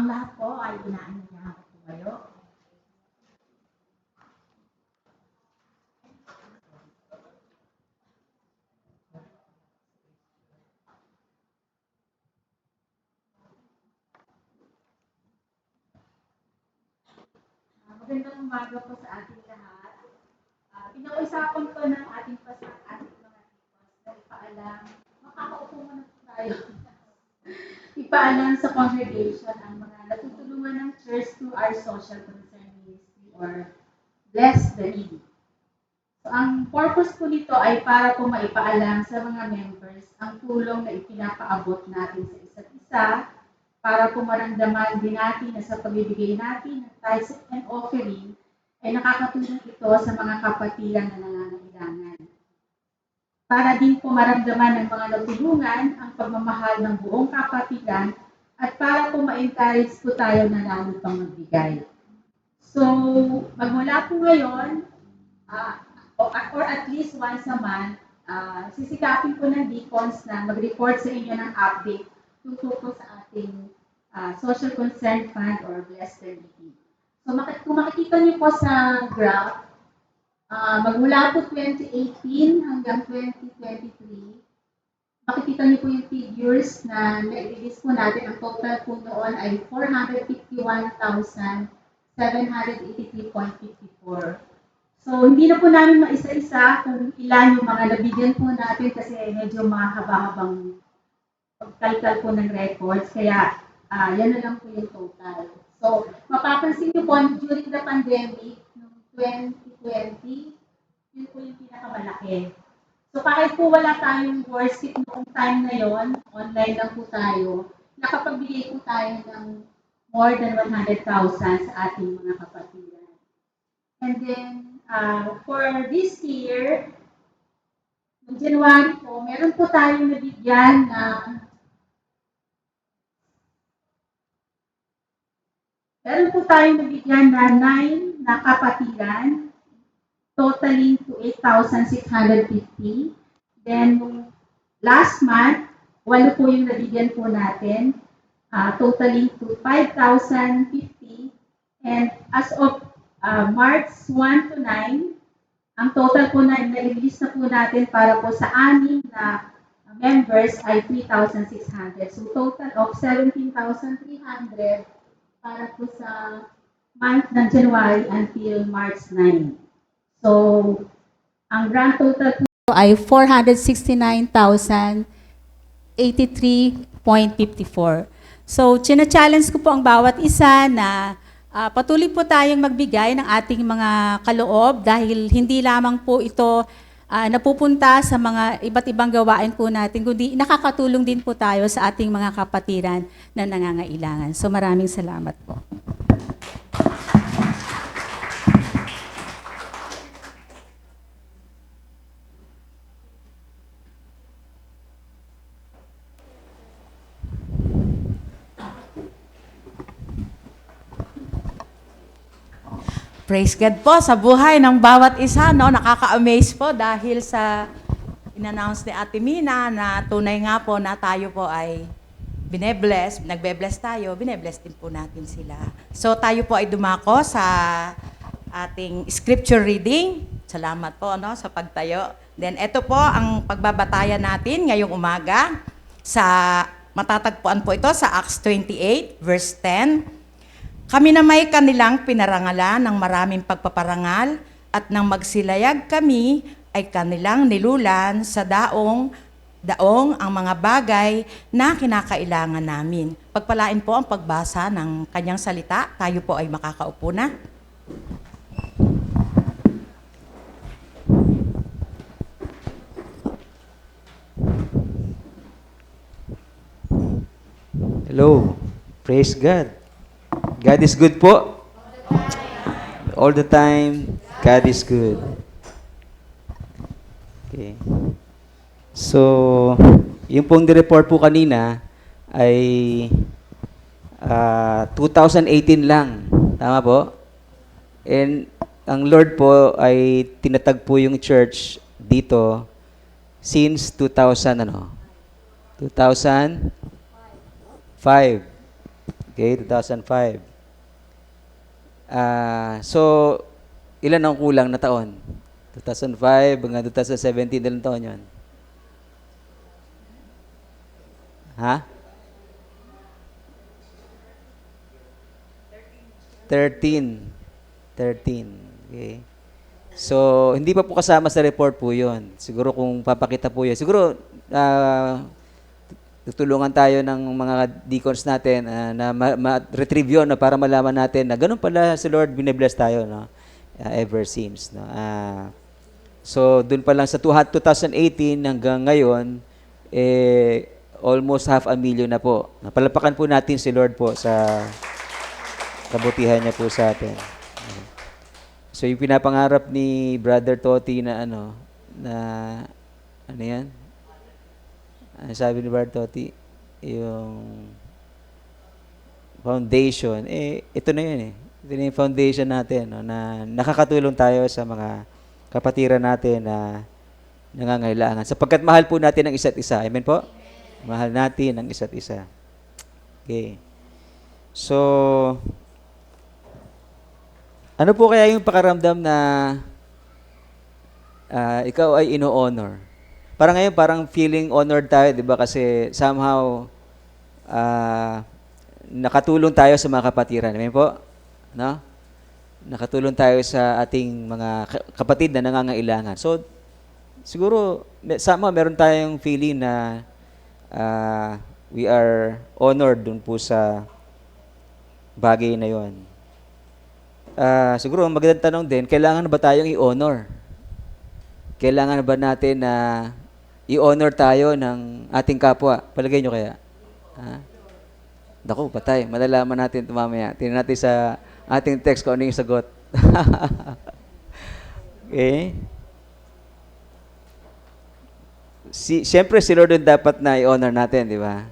Ang lahat po ay inaanyayahan ko kayo. Magandang umaga po sa ating lahat. Pinag-usapan ko ng ating ating mga leaders na ipaalam, makakaupo muna po tayo. Ipaalam sa congregation ang mga natutulungan ng church through our social concern ministry or Bless the Needy. So, ang purpose po nito ay para po maipaalam sa mga members ang tulong na ipinapaabot natin sa isa't isa para po maramdaman din natin na sa pagbibigay natin ng tithes and offering ay nakakatulong ito sa mga kapatiran na nangangailangan. Para din po maramdaman ng mga natulungan ang pagmamahal ng buong kapatiran at para po ma-encourage po tayo na lalo pang magbigay. So, magmula po ngayon, or at least once a month, sisikapin po ng deacons na mag-report sa inyo ng update tungkol po sa ating Social Concern Fund or Bless the Needy. So, kung makikita niyo po sa graph, magmula po 2018 hanggang 2023, makikita niyo po yung figures na na-release po natin. Ang total po noon ay 451,783.54. So, hindi na po namin maisa-isa kung ilan yung mga nabigyan po natin kasi medyo mahaba-habang pagkalkal po ng records. Kaya, yan na lang po yung total. So, mapapansin niyo po, during the pandemic, noong 2020, yun po yung pinakamalaki. So, kahit po wala tayong worship noong time na yon, online lang po tayo, nakapagbigay po tayo ng more than 100,000 sa ating mga kapatiran. And then, for this year, noong January po, meron po tayong nabigyan na meron po tayong nabigyan na 9 na kapatiran, totaling to 8,650. Then, last month, 8 po yung nabigyan po natin, totaling to 5,050. And as of March 1 to 9, ang total po na na-release na po natin para po sa 6 na members ay 3,600. So, total of 17,300 para po sa month ng January until March 9. So, ang grand total po ay 469,083.54. So, china-challenge ko po ang bawat isa na patuloy po tayong magbigay ng ating mga kaloob dahil hindi lamang po ito napupunta sa mga iba't ibang gawain po natin, kundi nakakatulong din po tayo sa ating mga kapatiran na nangangailangan. So maraming salamat po. Praise God po sa buhay ng bawat isa, no? Nakaka-amaze po dahil sa in-announce ni Ate Mina na tunay nga po na tayo po ay binebless, nagbe-bless tayo, binebless din po natin sila. So tayo po ay dumako sa ating scripture reading. Salamat po, no, sa pagtayo. Then ito po ang pagbabatayan natin ngayong umaga. Matatagpuan po ito sa Acts 28 verse 10. Kami na may kanilang pinarangalan ng maraming pagpaparangal at nang magsilayag kami ay kanilang nilulan sa daong ang mga bagay na kinakailangan namin. Pagpalain po ang pagbasa ng kanyang salita. Tayo po ay makakaupo na. Hello. Praise God. God is good po. All the time, God is good. Okay. So, yung pong report po kanina ay 2018 lang. Tama po? And ang Lord po ay tinatag po yung church dito since 2000 2005. Okay, 2005. So, ilan ang kulang na taon? 2005 hanggang 2017, ilang taon yun? Ha? 13. 13. Okay. So, hindi pa po kasama sa report po yun. Siguro kung papakita po yun. Siguro, tutulungan tayo ng mga deacons natin na ma-retrieve yun, no, para malaman natin na ganun pala si Lord, binibless tayo, no? Ever since. No? So, dun pa lang sa 2018 hanggang ngayon, almost 500,000 na po. Napalapakan po natin si Lord po sa kabutihan niya po sa atin. So, yung pinapangarap ni Brother Toti na ano yan? Ano sabi ni Brother Toti? Yung foundation. Ito na yun eh. Ito na yung foundation natin, no, na nakakatulong tayo sa mga kapatiran natin na nangangailangan. Sapagkat mahal po natin ang isa't isa. Amen po? Mahal natin ang isa't isa. Okay. So, ano po kaya yung pakaramdam na ikaw ay ino-honor? Parang ngayon, parang feeling honored tayo, di ba? Kasi somehow, nakatulong tayo sa mga kapatiran. Amen po? No? Nakatulong tayo sa ating mga kapatid na nangangailangan. So, siguro, somehow meron tayong feeling na we are honored dun po sa bagay na yon. Siguro, magandang tanong din, kailangan ba tayong i-honor? Kailangan ba natin na i-honor tayo ng ating kapwa? Palagay nyo kaya? Naku, patay. Malalaman natin ito mamaya. Tingnan natin sa ating text kung ano yung sagot. Okay? Siyempre, si Lord dapat na i-honor natin, di ba?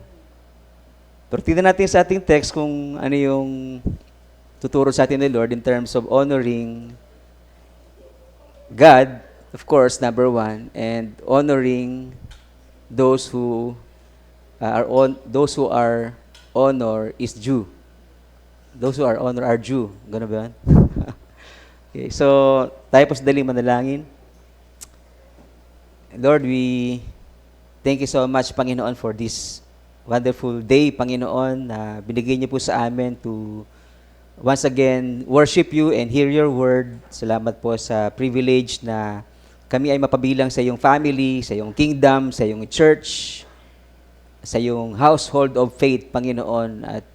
Pero tingnan natin sa ating text kung ano yung tuturo sa atin ni Lord in terms of honoring God, of course, number one, and honoring those who are honor is due. Those who are honor are due. Ganun ba yan? Okay, so tayo po sa daling manalangin. Lord, we thank you so much, Panginoon, for this wonderful day, Panginoon, na binigay niyo po sa amin to once again worship you and hear your word. Salamat po sa privilege na kami ay mapabilang sa iyong family, sa iyong kingdom, sa iyong church, sa iyong household of faith, Panginoon. At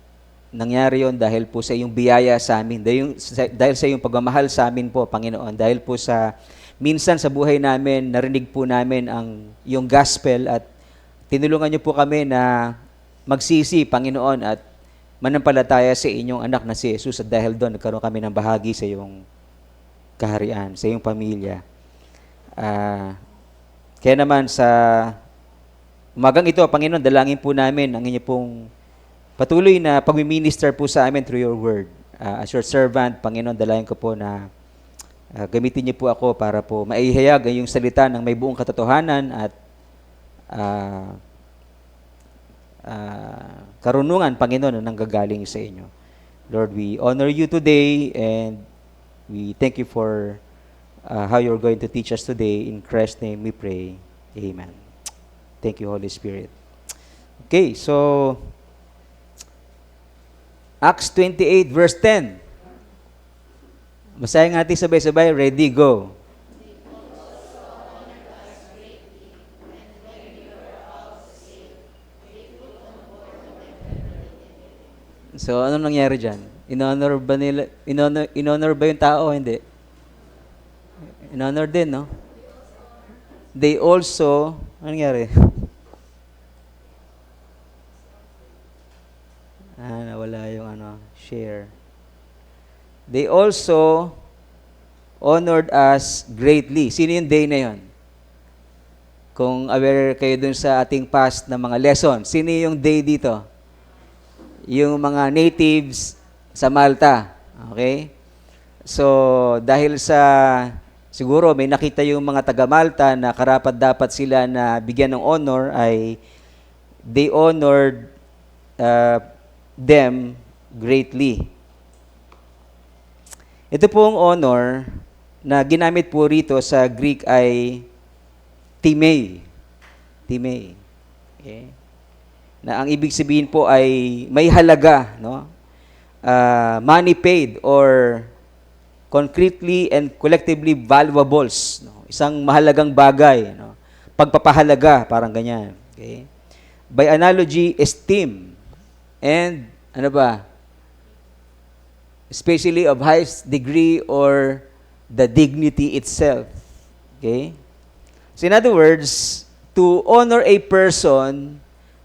nangyari yon dahil po sa iyong biyaya sa amin, dahil sa iyong pagmamahal sa amin po, Panginoon, dahil po sa minsan sa buhay namin, narinig po namin ang iyong gospel at tinulungan niyo po kami na magsisi, Panginoon, at manampalataya sa inyong anak na si Jesus, at dahil doon, nagkaroon kami ng bahagi sa iyong kaharian, sa iyong pamilya. Kaya naman sa umagang ito, Panginoon, dalangin po namin ang inyo pong patuloy na pag-minister po sa amin through your word. As your servant, Panginoon, dalangin ko po na gamitin niyo po ako para po maihayag ang iyong salita ng may buong katotohanan at karunungan, Panginoon, na nanggagaling sa inyo. Lord, we honor you today and we thank you for how you're going to teach us today. In Christ's name we pray. Amen. Thank you, Holy Spirit. Okay, so Acts 28 verse 10. Basahin natin sabay-sabay. Ready, go. So, anong nangyari dyan? In-honor ba nila? In-honor ba yung tao o hindi? In-honor din, no? They also, anong nangyari? Nawala yung share. They also honored us greatly. Sino yung day na yon? Kung aware kayo dun sa ating past na mga lesson, sino yung day dito? Yung mga natives sa Malta. Okay? So, dahil sa, siguro may nakita yung mga taga-Malta na karapat-dapat sila na bigyan ng honor, ay they honored them greatly. Ito pong honor na ginamit po rito sa Greek ay timei. Timei. Okay? Na ang ibig sabihin po ay may halaga, no? Money paid or concretely and collectively valuables, no? Isang mahalagang bagay, no? Pagpapahalaga, parang ganyan. Okay? By analogy, esteem and ano ba? Especially of highest degree or the dignity itself. Okay? So in other words, to honor a person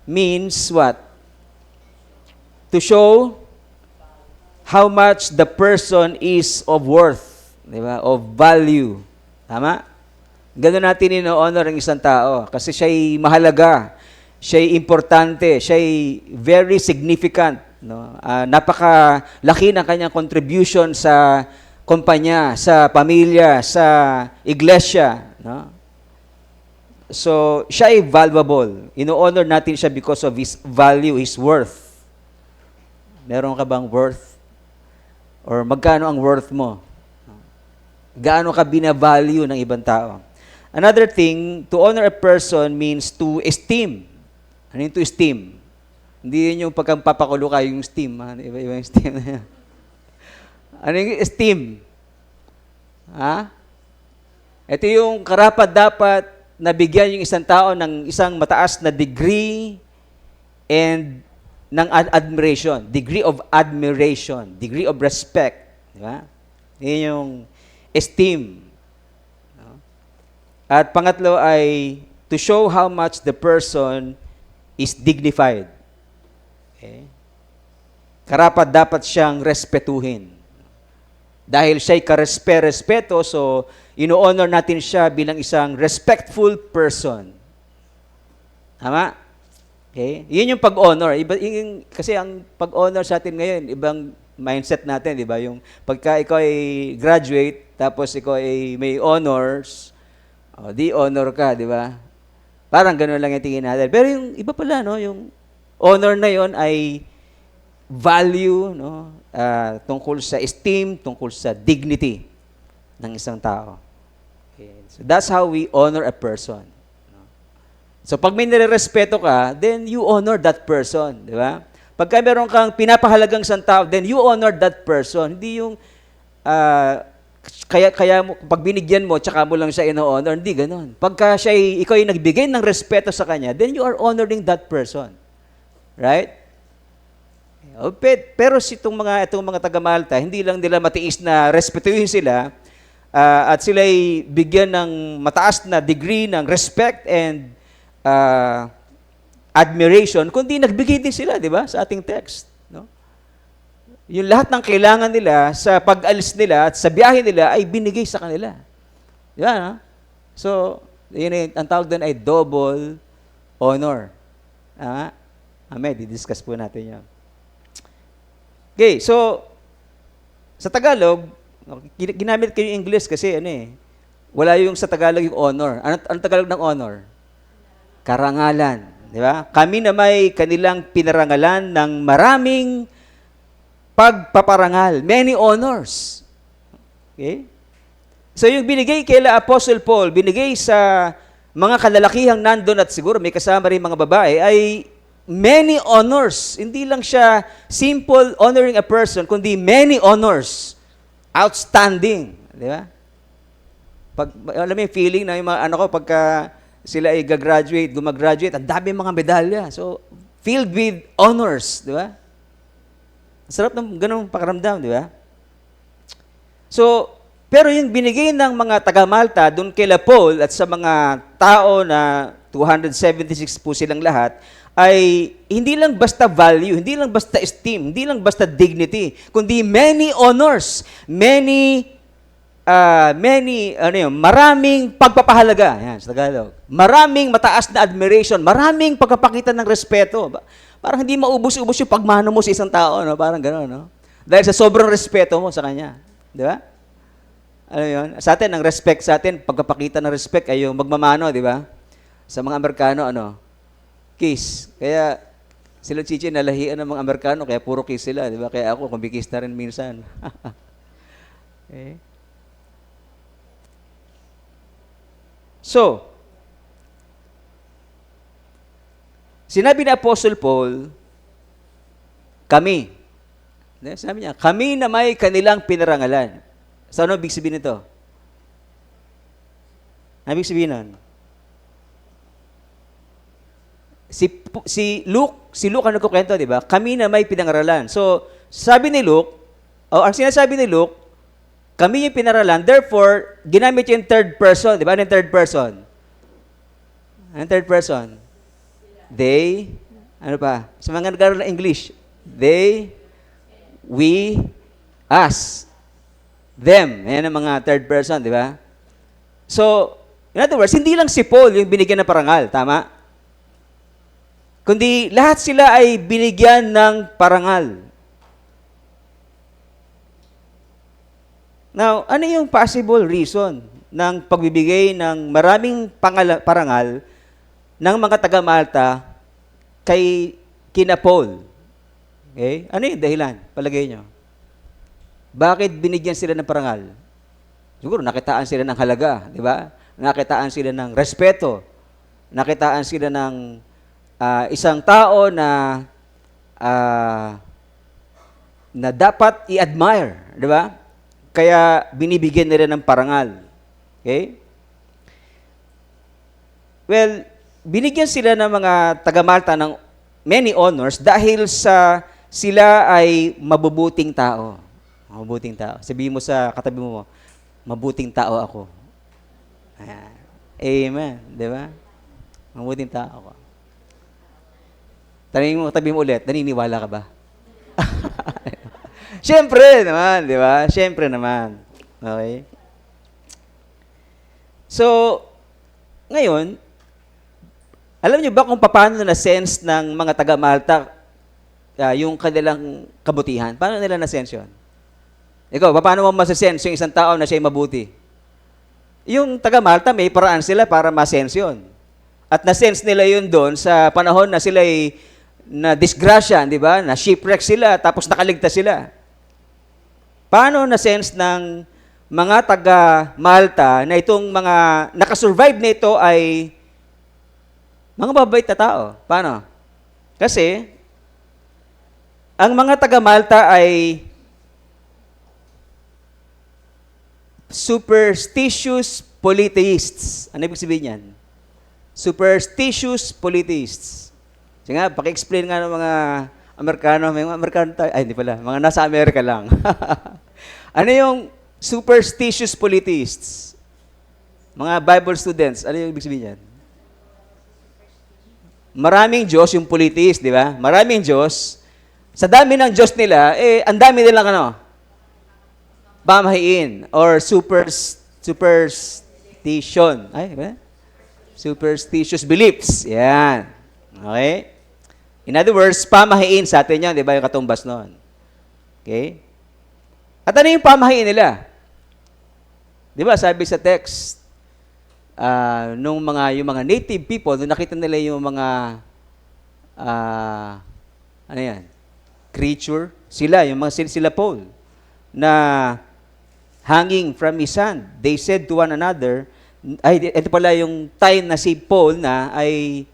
means what? To show how much the person is of worth, di ba? Of value. Tama? Ganun natin ino-honor ang isang tao kasi siya'y mahalaga, siya'y importante, siya'y very significant, no? Napakalaki ng kanyang contribution sa kumpanya, sa pamilya, sa iglesia, no? So, siya ay valuable. Ino-honor natin siya because of his value, his worth. Meron ka bang worth? Or magkano ang worth mo? Gaano ka binavalue ng ibang tao? Another thing, to honor a person means to esteem. Ano yung to esteem? Hindi yun yung pagkapapakulo ka yung esteem. Iba yung esteem. Ano yung esteem? Ha? Ito yung karapat-dapat na bigyan yung isang tao ng isang mataas na degree and ng admiration, degree of admiration, degree of respect, di ba? Yan yung esteem. No? At pangatlo ay to show how much the person is dignified. Okay? Karapat dapat siyang respetuhin. Dahil siya'y karespeto, so ino-honor natin siya bilang isang respectful person. Tama? Okay? Yun yung pag-honor. Kasi ang pag-honor sa atin ngayon, ibang mindset natin, di ba? Yung pagka ikaw ay graduate, tapos ikaw ay may honors, di honor ka, di ba? Parang gano'n lang yung tingin natin. Pero yung iba pala, no? Yung honor na yon ay value, no? Tungkol sa esteem, tungkol sa dignity ng isang tao. Okay. So that's how we honor a person. So pag may nire-respeto ka, then you honor that person, di ba? Pagka meron kang pinapahalagang isang tao, then you honor that person. Hindi yung kaya mo, pag binigyan mo, tsaka mo lang siya ino-honor, hindi ganoon. Pagka ikaw ay nagbigay ng respeto sa kanya, then you are honoring that person. Right? Pero itong mga taga-Malta, hindi lang nila matiis na respetuhin sila at sila ay bigyan ng mataas na degree ng respect and admiration, kundi nagbigay din sila, di ba, sa ating text. No? Yung lahat ng kailangan nila sa pag-alis nila at sa biyahe nila ay binigay sa kanila. Di ba, no? So, yun ang tawag doon ay double honor. Amen, didiscuss po natin yan. Okay, so, sa Tagalog, ginamit ko yung English kasi wala yung sa Tagalog yung honor. Ano Tagalog ng honor? Karangalan, di ba? Kami na may kanilang pinarangalan ng maraming pagpaparangal, many honors. Okay? So yung binigay kay Apostle Paul, binigay sa mga kalalakihang nandun at siguro may kasama rin mga babae, ay many honors. Hindi lang siya simple honoring a person, kundi many honors. Outstanding, di ba? Alam mo yung feeling na yung mga pagka sila ay gumagraduate, ang dami mga medalya. So, filled with honors, di ba? Sarap ng ganung pakiramdam, di ba? So, pero yung binigay ng mga taga-Malta doon kay Paul at sa mga tao na 276 po silang lahat, ay hindi lang basta value, hindi lang basta esteem, hindi lang basta dignity, kundi many honors, maraming pagpapahalaga. Yan, sa Tagalog. Maraming mataas na admiration, maraming pagpapakita ng respeto. Parang hindi maubos-ubos yung pagmano mo sa isang tao, no? Parang gano'n, no? Dahil sa sobrang respeto mo sa kanya. Di ba? Ano yun? Sa atin, ang respect sa atin, pagpapakita ng respect ay yung magmamano, di ba? Sa mga Amerikano, kiss. Kaya, Sila Chichi, nalahian ng mga Amerikano, kaya puro kiss sila, di ba? Kaya ako, kumikis na rin minsan. Okay. So, sinabi ni Apostle Paul, kami. Sabi niya, kami na may kanilang pinarangalan. So, ano ibig sabihin nito? Ano ibig sabihin nun? Si Luke ang nagkukwento, di ba? Kami na may pinangaralan. So, sabi ni Luke, ang sinasabi ni Luke, kami yung pinaralan, therefore, ginamit yung third person. Di ba? Ano yung third person? Ano yung third person? They, ano pa? Sa mga nagkaroon ng English, they, we, us, them. Ayan ang mga third person, di ba? So, in other words, hindi lang si Paul yung binigyan ng parangal, tama? Kundi lahat sila ay binigyan ng parangal. Now, ano yung possible reason ng pagbibigay ng maraming parangal ng mga taga-Malta kina Paul? Okay? Ano yung dahilan? Palagay nyo. Bakit binigyan sila ng parangal? Siguro nakitaan sila ng halaga, di ba? Nakitaan sila ng respeto. Nakitaan sila ng isang tao na dapat i-admire, di ba? Kaya binibigyan nila ng parangal. Okay? Well, binigyan sila ng mga taga-Malta ng many honors dahil sa sila ay mabubuting tao. Mabubuting tao. Sabihin mo sa katabi mo, mabuting tao ako. Amen. Di ba? Mabuting tao ako. Tabi mo ulit, naniniwala ka ba? Siyempre naman, di ba? Siyempre naman. Okay? So, ngayon, alam niyo ba kung paano na-sense ng mga taga-Malta yung kanilang kabutihan? Paano nila na-sense yun? Ikaw, paano mo masasense yung isang tao na siya'y mabuti? Yung taga-Malta, may paraan sila para ma-sense yun. At na-sense nila yun doon sa panahon na sila'y na-disgrasya, di ba? Na-shipwreck sila, tapos nakaligtas sila. Paano na-sense ng mga taga-Malta na itong mga nakasurvive na ito ay mga mababait na tao? Paano? Kasi, ang mga taga-Malta ay superstitious polytheists. Ano ibig sabihin yan? Superstitious polytheists. Sige nga, paki-explain nga ng mga Amerikano. May mga Amerikano tayo. Ay, hindi pala. Mga nasa Amerika lang. Ano yung superstitious polytheists? Mga Bible students, ano yung ibig sabihin yan? Maraming Diyos yung polytheist, di ba? Maraming Diyos. Sa dami ng Diyos nila, ang dami nilang pamahiin or superstition. Ay, ba? Superstitious beliefs. Yan. Okay? In other words, pamahiin sa atin yan, di ba? Yung katumbas noon. Okay? At ano yung pamahiin nila? Di ba, sabi sa text, yung mga native people, nung nakita nila yung mga, ano yan, creature, sila Paul, na hanging from his hand, they said to one another, ay, ito pala yung time na si Paul na ay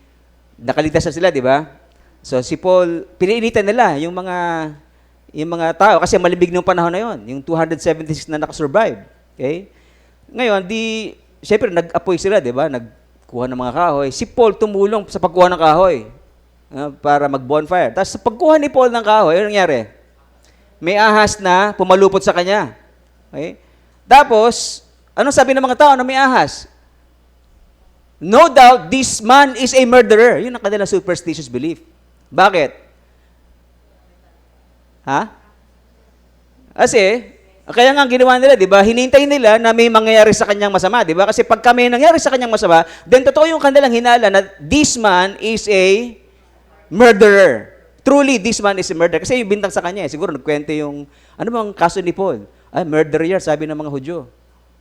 nakaligtas na sila, di ba? So si Paul, piniinitan nila yung mga tao kasi malibig ng panahon na yon, yung 276 na nakasurvive. Okay? Ngayon, siyempre nag-apoy sila, di ba? Nagkuha ng mga kahoy. Si Paul tumulong sa pagkuha ng kahoy para mag-bonfire. Tapos sa pagkuha ni Paul ng kahoy, ano nangyari? May ahas na pumalupot sa kanya. Okay? Tapos, anong sabi ng mga tao na may ahas? No doubt, this man is a murderer. Yun ang kanilang superstitious belief. Bakit? Ha? Kasi, kaya nga ginawa nila, di ba? Hinintay nila na may mangyayari sa kanyang masama, di ba? Kasi pagka may nangyari sa kanyang masama, then totoo yung kanilang hinala na this man is a murderer. Truly, this man is a murderer. Kasi yung bintang sa kanya, siguro nagkwento yung, ano bang kaso ni Paul? Murderer, sabi ng mga Hudyo.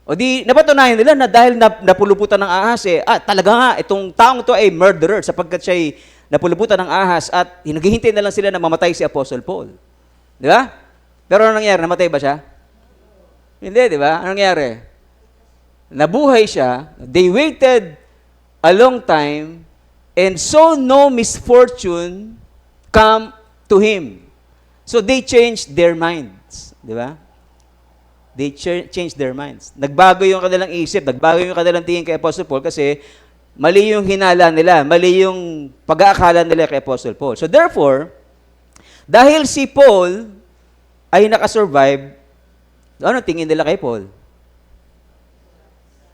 O di, napatunayan nila na dahil napuluputan ng ahas, talaga nga, itong taong to ay murderer sapagkat siya'y napulubutan ng ahas at hinaghihintay na lang sila na mamatay si Apostle Paul. Di ba? Pero ano nangyari? Namatay ba siya? Hindi, di ba? Ano nangyari? Nabuhay siya. They waited a long time and so no misfortune come to him. So they changed their minds. Di ba? They changed their minds. Nagbago yung kanilang isip, nagbago yung kanilang tingin kay Apostle Paul kasi mali yung hinala nila, mali yung pag-aakala nila kay Apostle Paul. So therefore, dahil si Paul ay nakasurvive, ano tingin nila kay Paul?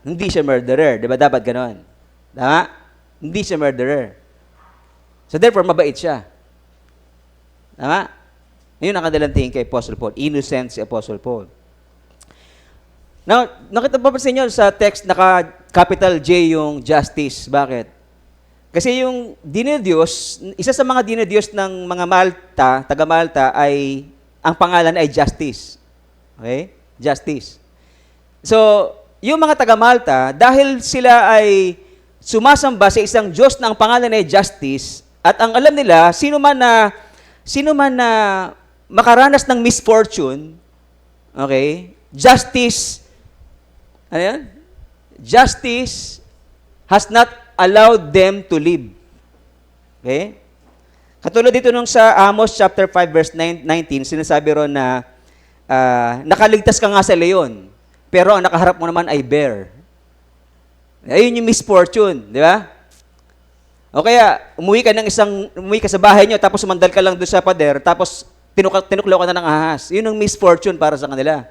Hindi siya murderer. Di ba dapat ganon? Tama? Hindi siya murderer. So therefore, mabait siya. Tama? Yun ang kanilang tingin kay Apostle Paul. Innocent si Apostle Paul. Now, nakita pa sa inyo sa text, naka-capital J yung justice. Bakit? Kasi yung dinidiyos, isa sa mga dinidiyos ng mga Malta, taga-Malta, ay, ang pangalan ay justice. Okay? Justice. So, yung mga taga-Malta, dahil sila ay sumasamba sa isang Diyos na ang pangalan ay justice, at ang alam nila, sino man na makaranas ng misfortune, okay, justice, ano yan? Justice has not allowed them to live. Okay? Katulad dito nung sa Amos chapter 5 verse 19, sinasabi ron na nakaligtas ka nga sa leon, pero ang nakaharap mo naman ay bear. Ayun yung misfortune, di ba? O kaya, umuwi ka sa bahay nyo, tapos sumandal ka lang doon sa pader, tapos tinuklaw ka na ng ahas. Yun ang misfortune para sa kanila.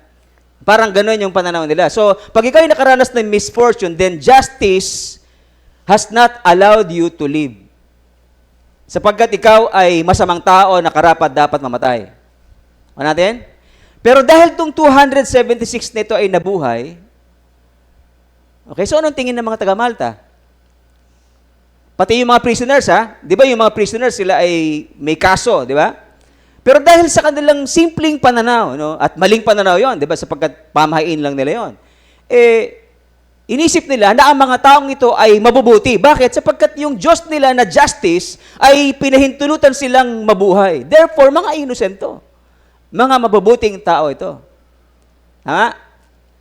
Parang gano'n yung pananaw nila. So, pag ikaw ay nakaranas ng misfortune, then justice has not allowed you to live. Sapagkat ikaw ay masamang tao na karapat dapat mamatay. O natin? Pero dahil itong 276 nito ay nabuhay, okay, so anong tingin ng mga taga-Malta? Pati yung mga prisoners, ha? Di ba yung mga prisoners, sila ay may kaso, di ba? Pero dahil sa kanilang simpleng pananaw, no? At maling pananaw yon, di ba? Sapagkat pamahain lang nila yon. Inisip nila na ang mga taong ito ay mabubuti. Bakit? Sapagkat yung Diyos nila na justice ay pinahintulutan silang mabuhay. Therefore, mga innocent to. Mga mabubuting tao ito. Ha?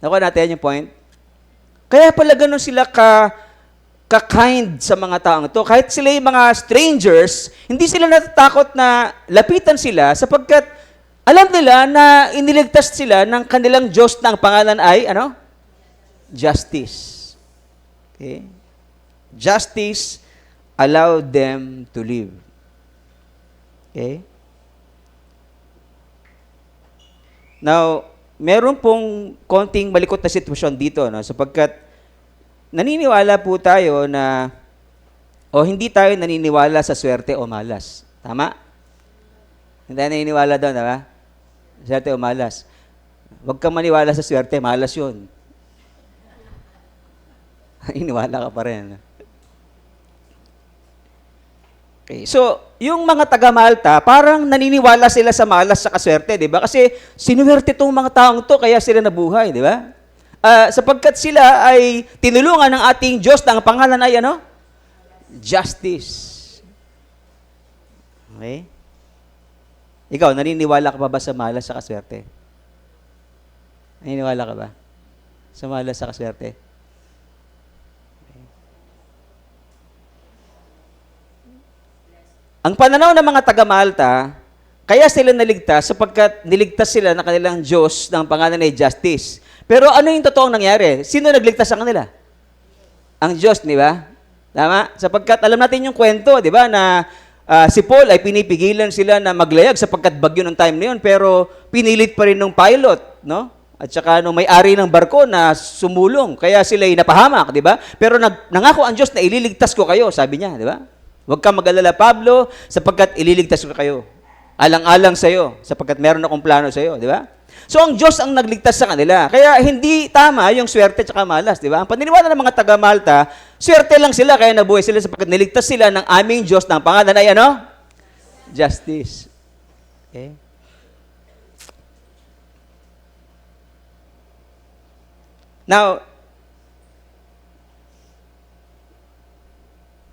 Nakuha natin yung point? Kaya pala ganun sila ka-kind sa mga taong ito. Kahit sila yung mga strangers, hindi sila natatakot na lapitan sila sapagkat alam nila na iniligtas sila ng kanilang Diyos na ang pangalan ay, ano? Justice. Okay? Justice allowed them to live. Okay? Now, meron pong konting malikot na sitwasyon dito, no? Sapagkat naniniwala po tayo na, o hindi tayo naniniwala sa swerte o malas. Tama? Hindi tayo naniniwala doon, diba? Swerte o malas. Huwag kang maniwala sa swerte, malas yun. Naniniwala ka pa rin. Okay. So, yung mga taga-Malta, parang naniniwala sila sa malas sa kaswerte, di ba? Kasi sinuwerte itong mga taong to, kaya sila nabuhay, di ba? Sapagkat sila ay tinulungan ng ating Diyos na ang pangalan ay ano? Justice. Okay? Ikaw, naniniwala ka pa ba sa malas sa kaswerte? Naniniwala ka ba? Sa malas sa kaswerte? Ang pananaw ng mga taga-Malta, kaya sila naligtas sapagkat niligtas sila ng kanilang Diyos ng pangalan ay Justice. Pero ano yung totoong nangyari? Sino nagligtas sa kanila? Ang Diyos, di ba? Tama? Sapagkat alam natin yung kwento, di ba, na si Paul ay pinipigilan sila na maglayag sapagkat bagyo ng time na yun, pero pinilit pa rin ng pilot, no? At saka nung may-ari ng barko na sumulong, kaya sila ay napahamak, di ba? Pero nangako ang Diyos na ililigtas ko kayo, sabi niya, di ba? Huwag kang mag-alala, Pablo, sapagkat ililigtas ko kayo. Alang-alang sa'yo, sapagkat meron akong plano sa'yo, di ba? So, ang Diyos ang nagligtas sa kanila. Kaya hindi tama yung swerte at malas, di ba? Ang paniniwala ng mga taga-Malta, swerte lang sila, kaya nabuhay sila sapagkat niligtas sila ng aming Diyos ng pangalan ay ano? Justice. Okay? Now,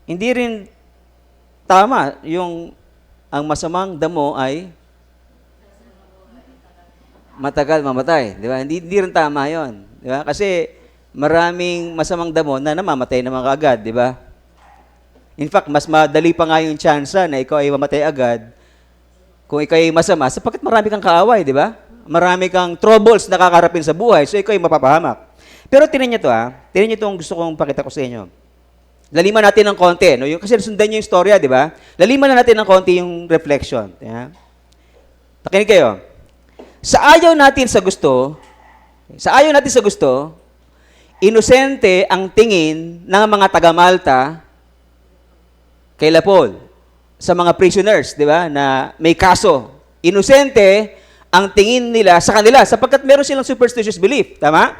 hindi rin tama, ang masamang damo ay matagal mamatay, di ba? Hindi rin tama 'yon, di ba? Kasi maraming masamang damo na namamatay naman kaagad, di ba? In fact, mas madali pa nga yung tsansa na ikaw ay mamatay agad kung ikaw ay masama, sapagkat marami kang kaaway, di ba? Marami kang troubles na kakaharapin sa buhay, so ikaw ay mapapahamak. Pero tinan niyo to, tinan niyo itong gusto kong pakita ko sa inyo. Laliman natin ng konti, no? Kasi sundan niyo yung istorya, di ba? Laliman na natin ng konti yung reflection. Yeah? Pakinig kayo. Sa ayaw natin sa gusto, inosente ang tingin ng mga taga-Malta kay Paul sa mga prisoners, di ba, na may kaso. Inosente ang tingin nila sa kanila sapagkat meron silang superstitious belief, tama?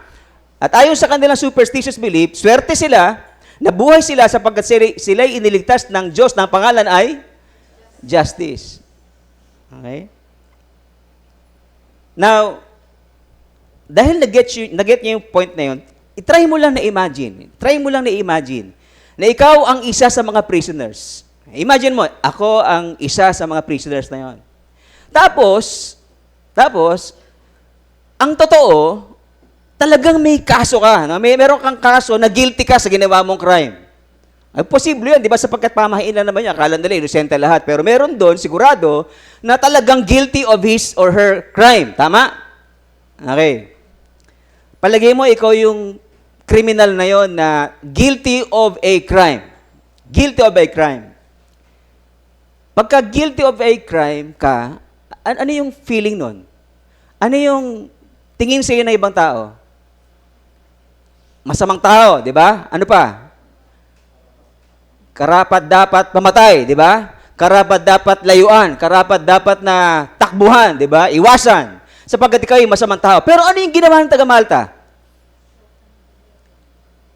At ayon sa kanilang superstitious belief, swerte sila, nabuhay sila sapagkat sila'y iniligtas ng Diyos na ang pangalan ay justice. Okay? Now, dahil na-get niyo yung point na yun, try mo lang na imagine na ikaw ang isa sa mga prisoners. Imagine mo, ako ang isa sa mga prisoners na yon. Tapos, ang totoo, talagang may kaso ka. No? Meron kang kaso na guilty ka sa ginawa mong crime. Ay, posible yun, di ba? Sapagkat pamahiin lang naman yan. Akala nila, inosente lahat. Pero meron doon, sigurado, na talagang guilty of his or her crime. Tama? Okay. Palagay mo, ikaw yung criminal na yon na guilty of a crime. Guilty of a crime. Pagka guilty of a crime ka, ano yung feeling nun? Ano yung tingin sa iyo ng ibang tao? Masamang tao, di ba? Ano pa? Karapat dapat pamatay, di ba? Karapat dapat layuan, karapat dapat na takbuhan, di ba? Iwasan. Sapagkat ikaw ay masamang tao. Pero ano yung ginawa ng taga-Malta?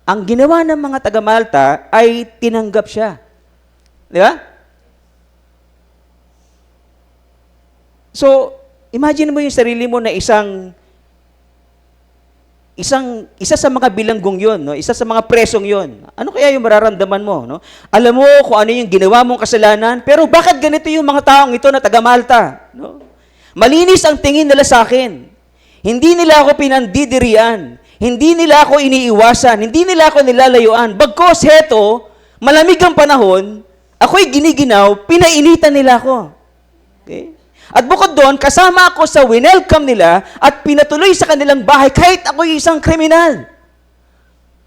Ang ginawa ng mga taga-Malta ay tinanggap siya. Di ba? So, imagine mo yung sarili mo na isa sa mga bilanggong yon, no? Isa sa mga presong yon. Ano kaya yung mararamdaman mo, no? Alam mo kung ano yung ginawa mong kasalanan, pero bakit ganito yung mga taong ito na taga-Malta, no? Malinis ang tingin nila sa akin. Hindi nila ako pinandidirian. Hindi nila ako iniiwasan. Hindi nila ako nilalayuan. Bagkos heto, malamig ang panahon, ako'y giniginaw, pinainitan nila ako. Okay? At bukod doon, kasama ako sa winelcome nila at pinatuloy sa kanilang bahay kahit ako'y isang kriminal.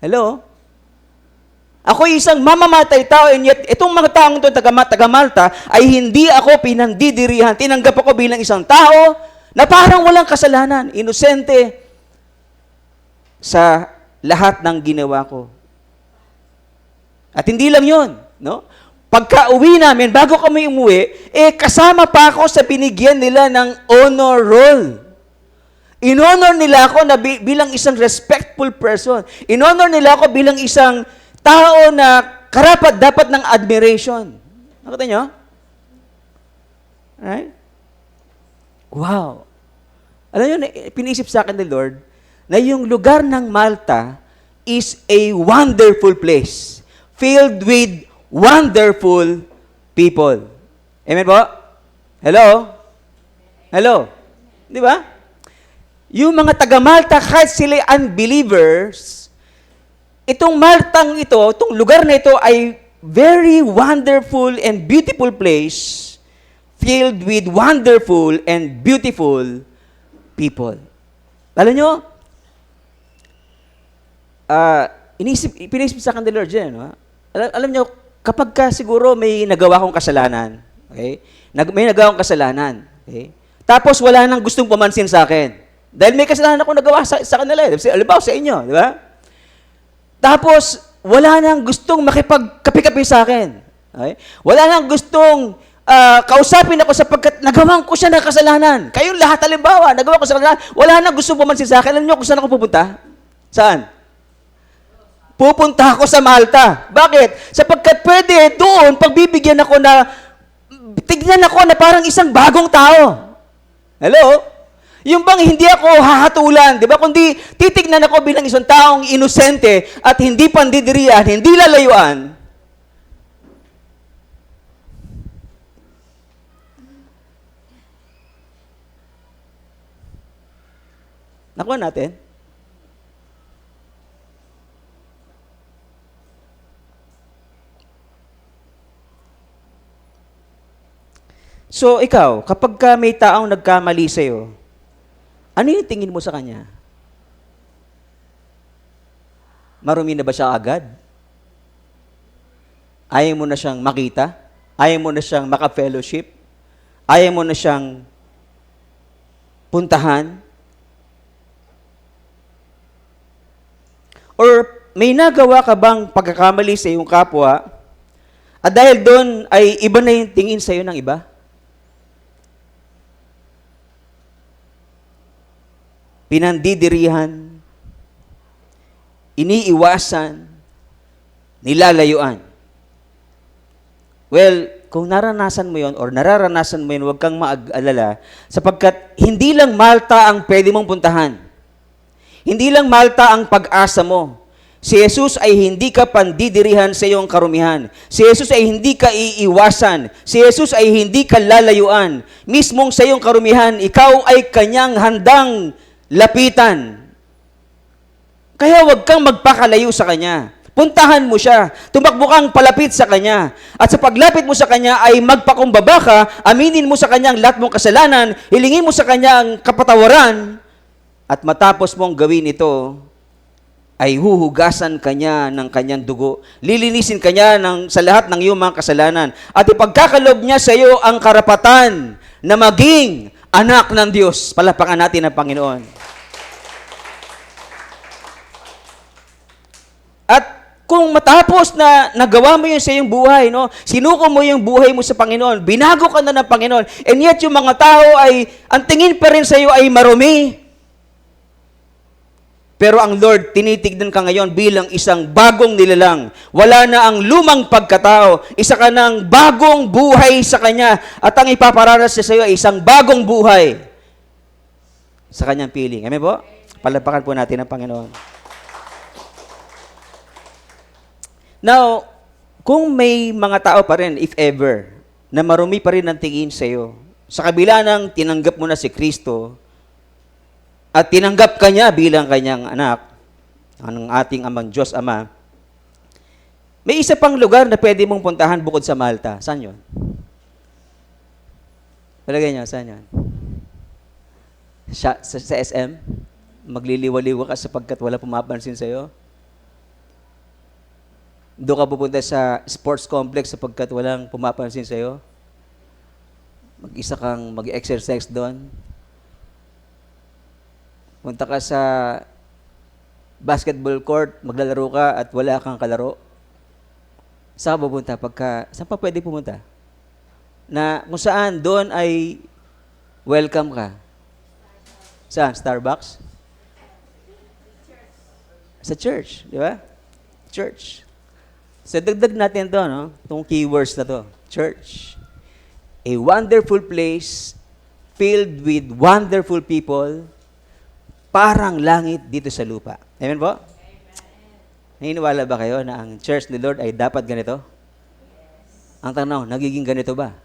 Hello? Ako'y isang mamamatay tao, and yet itong mga taong ito taga-Malta ay hindi ako pinandidirihan. Tinanggap ako bilang isang tao na parang walang kasalanan, inosente sa lahat ng ginawa ko. At hindi lang yun, no? Pagka uwi namin, bago kami umuwi, kasama pa ako sa binigyan nila ng honor roll. In-honor nila ako na bilang isang respectful person. In-honor nila ako bilang isang tao na karapat dapat ng admiration. Nakita nyo? Right? Wow. Alam nyo, piniisip sa akin ni Lord, na yung lugar ng Malta is a wonderful place, filled with wonderful people. Amen po? Hello? Hello? Di ba? Yung mga taga-Malta, kahit sila unbelievers, itong Maltang ito, itong lugar na ito ay very wonderful and beautiful place, filled with wonderful and beautiful people. Alam nyo, pinisip sa akin ni Lord dyan, no? Alam nyo, kapag ka siguro may nagawa kong kasalanan, okay? May nagawa kong kasalanan, okay? Tapos wala nang gustong pumansin sa akin. Dahil may kasalanan ako nagawa sa kanila. Alimbawa sa inyo, di ba? Tapos, wala nang gustong makipagkapi-kapi sa akin. Okay? Wala nang gustong kausapin ako sapagkat nagawa ko siya ng kasalanan. Kayong lahat, halimbawa, nagawa ko sa kasalanan, wala nang gustong pumansin sa akin. Alam nyo kung saan ako pupunta? Saan? Pupunta ako sa Malta. Bakit? Sapagkat pwede doon, pagbibigyan ako na, tignan ako na parang isang bagong tao. Hello? Yung bang hindi ako hahatulan, di ba? Kundi titignan ako bilang isang taong inosente at hindi pandidirian, hindi lalayuan. Nakuha natin? So, ikaw, kapag ka may taong nagkamali sa'yo, ano yung tingin mo sa kanya? Marumi na ba siya agad? Ayaw mo na siyang makita? Ayaw mo na siyang maka-fellowship? Ayaw mo na siyang puntahan? Or may nagawa ka bang pagkakamali sa iyong kapwa at dahil doon ay iba na yung tingin sa iyo ng iba? Pinandidirihan, iniiwasan, nilalayuan. Well, kung naranasan mo yon or nararanasan mo yun, huwag kang mag-alala sapagkat hindi lang Malta ang pwede mong puntahan. Hindi lang Malta ang pag-asa mo. Si Jesus ay hindi ka pandidirihan sa iyong karumihan. Si Jesus ay hindi ka iiwasan. Si Jesus ay hindi ka lalayuan. Mismong sa iyong karumihan, ikaw ay kanyang handang lapitan. Kaya huwag kang magpakalayo sa Kanya. Puntahan mo siya. Tumakbo kang palapit sa Kanya. At sa paglapit mo sa Kanya ay magpakumbaba ka, aminin mo sa Kanya ang lahat mong kasalanan, hilingin mo sa Kanya ang kapatawaran, at matapos mong gawin ito, ay huhugasan Kanya ng Kanyang dugo. Lilinisin Kanya sa lahat ng iyong mga kasalanan. At ipagkakalob niya sa iyo ang karapatan na maging anak ng Diyos. Palapakan natin ang Panginoon. At kung matapos na nagawa mo yun sa iyong buhay, no, sinuko mo yung buhay mo sa Panginoon, binago ka na ng Panginoon, and yet yung mga tao ay, ang tingin pa rin sa iyo ay marumi. Pero ang Lord, tinitignan ka ngayon bilang isang bagong nilalang. Wala na ang lumang pagkatao. Isa ka ng bagong buhay sa Kanya. At ang ipaparanas niya sa iyo ay isang bagong buhay sa Kanyang piling. Amen po? Palapakan po natin ang Panginoon. Now, kung may mga tao pa rin, if ever, na marumi pa rin ang tingin sa iyo, sa kabila ng tinanggap mo na si Kristo, at tinanggap ka niya bilang kanyang anak, ang ating amang Diyos Ama, may isa pang lugar na pwede mong puntahan bukod sa Malta. Saan yun? Palagay niyo, saan yun? Sa SM? Magliliwa-liwa ka sapagkat wala pumapansin sa'yo? Doon ka pupunta sa sports complex sapagkat walang pumapansin sa'yo? Mag-isa kang mag-exercise doon? Punta ka sa basketball court, maglalaro ka at wala kang kalaro? Saan ka pupunta? Saan pa pwede pumunta? Na kung saan doon ay welcome ka? Saan? Starbucks? Sa church, di ba? Church. So, dagdag natin to, no? Itong keywords na to. Church. A wonderful place filled with wonderful people, parang langit dito sa lupa. Amen po? Naniniwala ba kayo na ang church ni Lord ay dapat ganito? Ang tanong, nagiging ganito ba?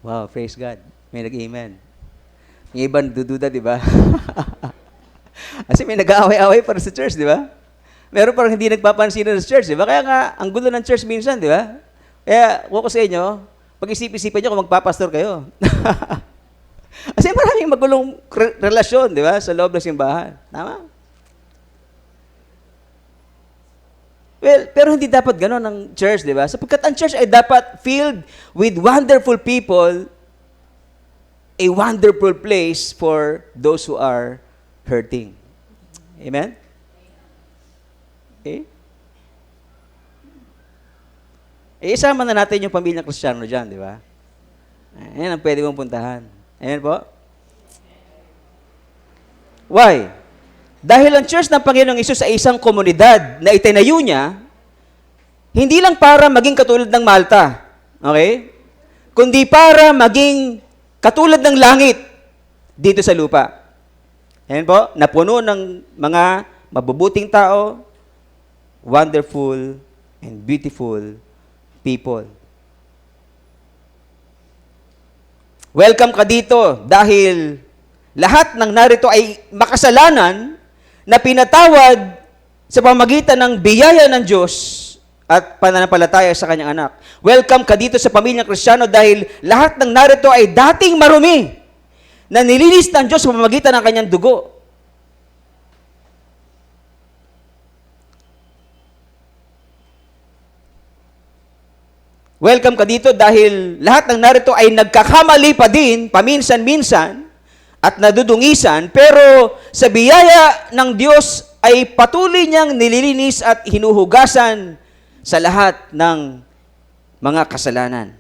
Wow, praise God. May nag-amen. Yung ibang dududa, di ba? Kasi may nag-aaway-aaway para sa church, di ba? Meron parang hindi nagpapansin sa church, di ba? Kaya nga, ang gulo ng church minsan, di ba? Kaya, ko sa inyo, pag-isip-isipan nyo kung magpapastor kayo. Kasi maraming magulong relasyon, di ba? Sa loob ng simbahan. Tama? Well, pero hindi dapat gano'n ang church, di ba? Sapagkat ang church ay dapat filled with wonderful people, a wonderful place for those who are hurting. Amen? Okay? Isama na natin yung pamilyang Kristiyano dyan, di ba? Ayan ang pwede mong puntahan. Amen po? Why? Dahil ang church ng Panginoong Hesus ay isang komunidad na itinayo niya, hindi lang para maging katulad ng Malta, okay? Kundi para maging katulad ng langit dito sa lupa. Amen po? Napuno ng mga mabubuting tao, wonderful and beautiful people. Welcome ka dito dahil lahat ng narito ay makasalanan na pinatawad sa pamagitan ng biyaya ng Diyos at pananampalataya sa kanyang anak. Welcome ka dito sa pamilyang Kristiyano dahil lahat ng narito ay dating marumi na nilinis ng Diyos sa pamamagitan ng kanyang dugo. Welcome ka dito dahil lahat ng narito ay nagkakamali pa din, paminsan-minsan, at nadudungisan, pero sa biyaya ng Diyos ay patuloy niyang nililinis at hinuhugasan sa lahat ng mga kasalanan.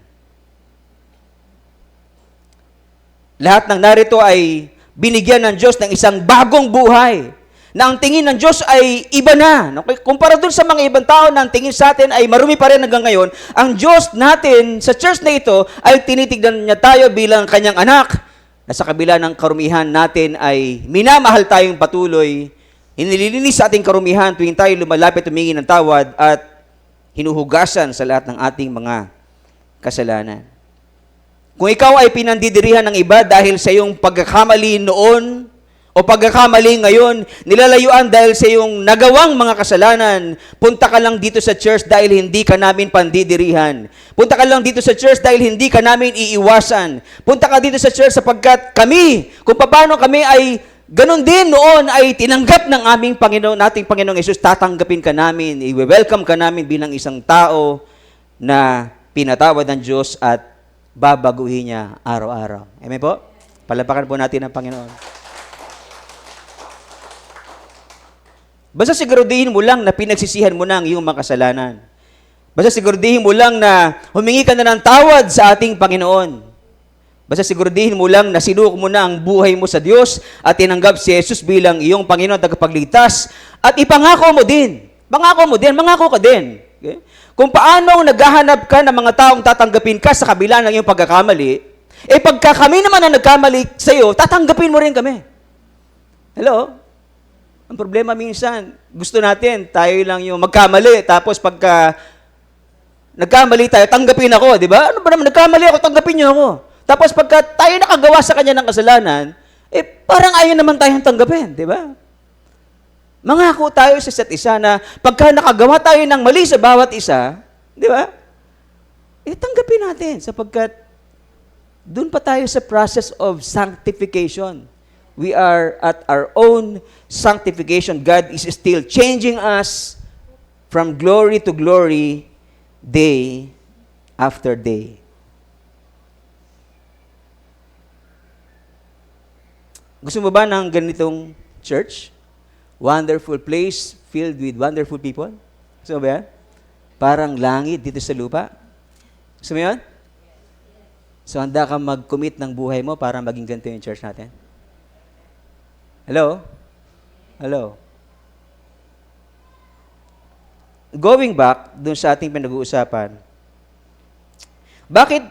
Lahat ng narito ay binigyan ng Diyos ng isang bagong buhay na ang tingin ng Diyos ay iba na. Kumpara dun sa mga ibang tao na ang tingin sa atin ay marumi pa rin hanggang ngayon, ang Diyos natin sa church na ito ay tinitignan niya tayo bilang kanyang anak na sa kabila ng karumihan natin ay minamahal tayong patuloy, inililinis sa ating karumihan tuwing tayo lumalapit humingi ng tawad at hinuhugasan sa lahat ng ating mga kasalanan. Kung ikaw ay pinandidirihan ng iba dahil sa iyong pagkakamali noon o pagkakamali ngayon, nilalayuan dahil sa iyong nagawang mga kasalanan, punta ka lang dito sa church dahil hindi ka namin pandidirihan. Punta ka lang dito sa church dahil hindi ka namin iiwasan. Punta ka dito sa church sapagkat kami, kung paano kami ay ganon din noon ay tinanggap ng aming Panginoon, nating Panginoong Yesus, tatanggapin ka namin, i-welcome ka namin bilang isang tao na pinatawad ng Diyos at babaguhin niya araw-araw. Amen po? Palapakan po natin ang Panginoon. Basta siguraduhin mo lang na pinagsisihan mo na ang iyong mga kasalanan. Basta siguraduhin mo lang na humingi ka na ng tawad sa ating Panginoon. Basta siguraduhin mo lang na sinuko mo na ang buhay mo sa Diyos at tinanggap si Jesus bilang iyong Panginoon at tagapagligtas at ipangako mo din. Mangako ka din. Okay? Kung paano naghahanap ka ng mga taong tatanggapin ka sa kabila ng iyong pagkakamali, pagka kami naman ang nagkamali sa iyo, tatanggapin mo rin kami. Hello? Ang problema minsan, gusto natin, tayo lang yung magkamali, tapos pagka nagkamali tayo, tanggapin ako, di ba? Ano ba naman, nagkamali ako, tanggapin niyo ako. Tapos pagka tayo nakagawa sa kanya ng kasalanan, parang ayaw naman tayong tanggapin, di ba? Mangako tayo sa isa't isa na pagka nakagawa tayo ng mali sa bawat isa, di ba? Tanggapin natin sapagkat doon pa tayo sa process of sanctification. We are at our own sanctification. God is still changing us from glory to glory, day after day. Gusto mo ba ng ganitong church? Wonderful place filled with wonderful people? Gusto mo ba yan? Parang langit dito sa lupa? Gusto mo yan? So, handa ka mag-commit ng buhay mo para maging ganito yung church natin? Hello? Hello? Going back dun sa ating pinag-uusapan, bakit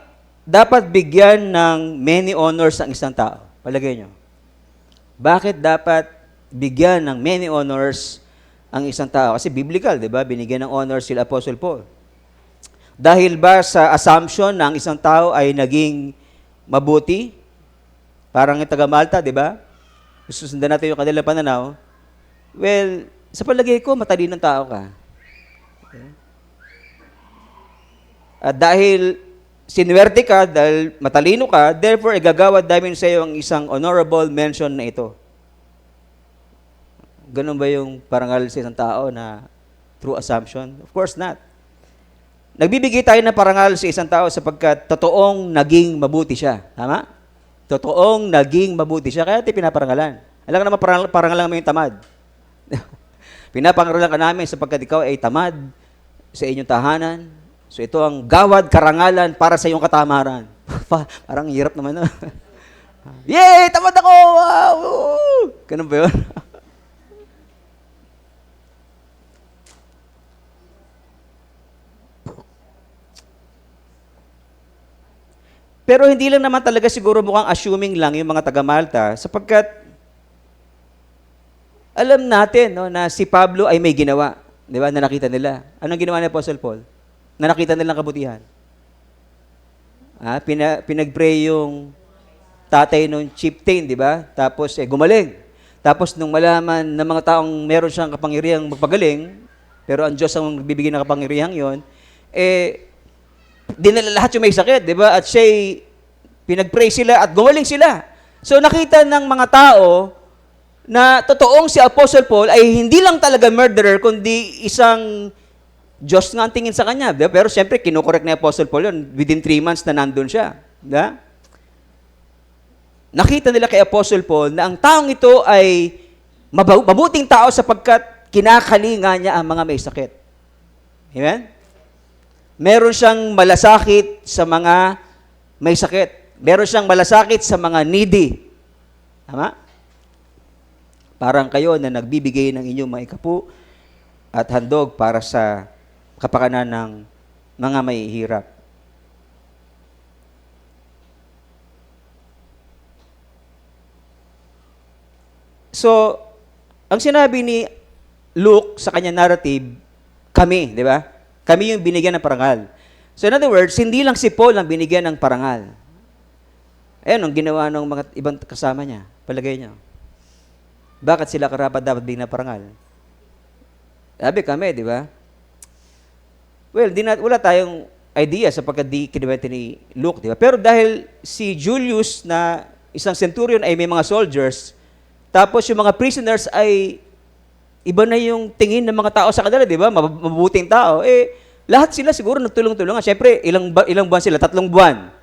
dapat bigyan ng many honors ang isang tao? Palagay nyo. Bakit dapat bigyan ng many honors ang isang tao? Kasi biblical, di ba? Binigyan ng honors sila Apostle Paul. Dahil ba sa assumption na ang isang tao ay naging mabuti? Parang yung taga Malta, di ba? Susundan natin yung kanilang pananaw. Well, sa palagay ko, matalinong tao ka. Okay? At dahil sinuwerte ka, dahil matalino ka, therefore, igagawad namin sa iyo ang isang honorable mention na ito. Ganun ba yung parangal sa isang tao na true assumption? Of course not. Nagbibigay tayo ng parangal sa isang tao sapagkat totoong naging mabuti siya. Tama? Totoong naging mabuti siya. Kaya pinaparangalan. Alam ka naman, parangalan mo yung tamad. Pinapangalan ka namin sapagkat ikaw ay tamad sa inyong tahanan. So ito ang gawad, karangalan para sa iyong katamaran. Parang hirap naman. No? Yay! Tamad ako! Wow! Ganun ba yun? Pero hindi lang naman talaga siguro mukhang assuming lang yung mga taga-Malta sapagkat alam natin no, na si Pablo ay may ginawa. Di ba? Na nakita nila. Anong ginawa ni Apostle Paul? Na nakita nilang kabutihan. Pinag-pray yung tatay nung chieftain, di ba? Tapos gumaling. Tapos nung malaman ng mga taong meron siyang kapangyarihang magpagaling, pero ang Diyos ang bibigyan ng kapangyarihang yon, dinala lahat yung may sakit, di ba? At siya'y pinag-pray sila at gumaling sila. So nakita ng mga tao na totoong si Apostle Paul ay hindi lang talaga murderer, kundi isang Diyos nga ang tingin sa kanya. Di ba? Pero siyempre, kinukorek ni Apostle Paul yun within 3 months na nandun siya. Di ba? Nakita nila kay Apostle Paul na ang taong ito ay mabuting tao sapagkat kinakalinga niya ang mga may sakit. Amen? Meron siyang malasakit sa mga may sakit. Meron siyang malasakit sa mga needy. Tama? Parang kayo na nagbibigay ng inyong mga ikapu at handog para sa kapakanan ng mga may hirap. So, ang sinabi ni Luke sa kanya narrative, kami, di ba? Kami yung binigyan ng parangal. So, in other words, hindi lang si Paul ang binigyan ng parangal. Ayan, ang ginawa ng mga ibang kasama niya. Palagay niyo. Bakit sila karapat dapat bigyan ng parangal? Sabi kami, di ba? Well, wala tayong idea sapagkat di kinibenta ni Luke, di ba? Pero dahil si Julius na isang centurion ay may mga soldiers, tapos yung mga prisoners ay iba na yung tingin ng mga tao sa kanila, di ba? Mabubuting tao. Lahat sila siguro nagtulong-tulungan. Siyempre, ilang buwan sila? 3 buwan.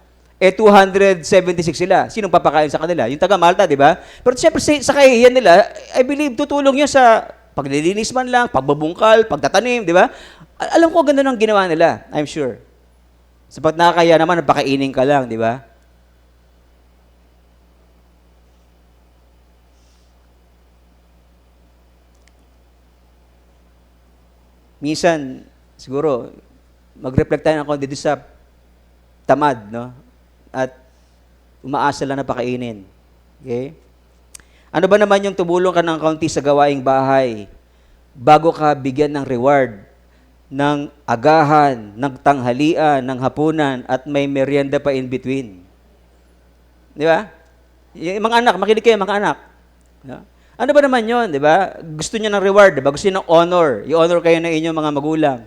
276 sila. Sinong papakain sa kanila? Yung taga Malta, di ba? Pero siyempre, sa kahihiyan nila, I believe, tutulong yun sa paglilinis man lang, pagbabungkal, pagtatanim, di ba? Alam ko, ganda ng ginawa nila. I'm sure. Sapat nakakaya naman, napakainin ka lang, di ba? Minsan, siguro, mag-reflect tayo ng konti dito sa tamad, no? At umaasa lang na pakainin. Okay? Ano ba naman yung tumulong ka ng kaunti sa gawaing bahay bago ka bigyan ng reward, ng agahan, ng tanghalian, ng hapunan, at may merienda pa in between? Di ba? Yung mga anak, makinig kayo, mga anak. No? Ano ba naman yon, di ba? Gusto niyo ng reward, di ba? Gusto niyo ng honor. I-honor kayo ng inyong mga magulang.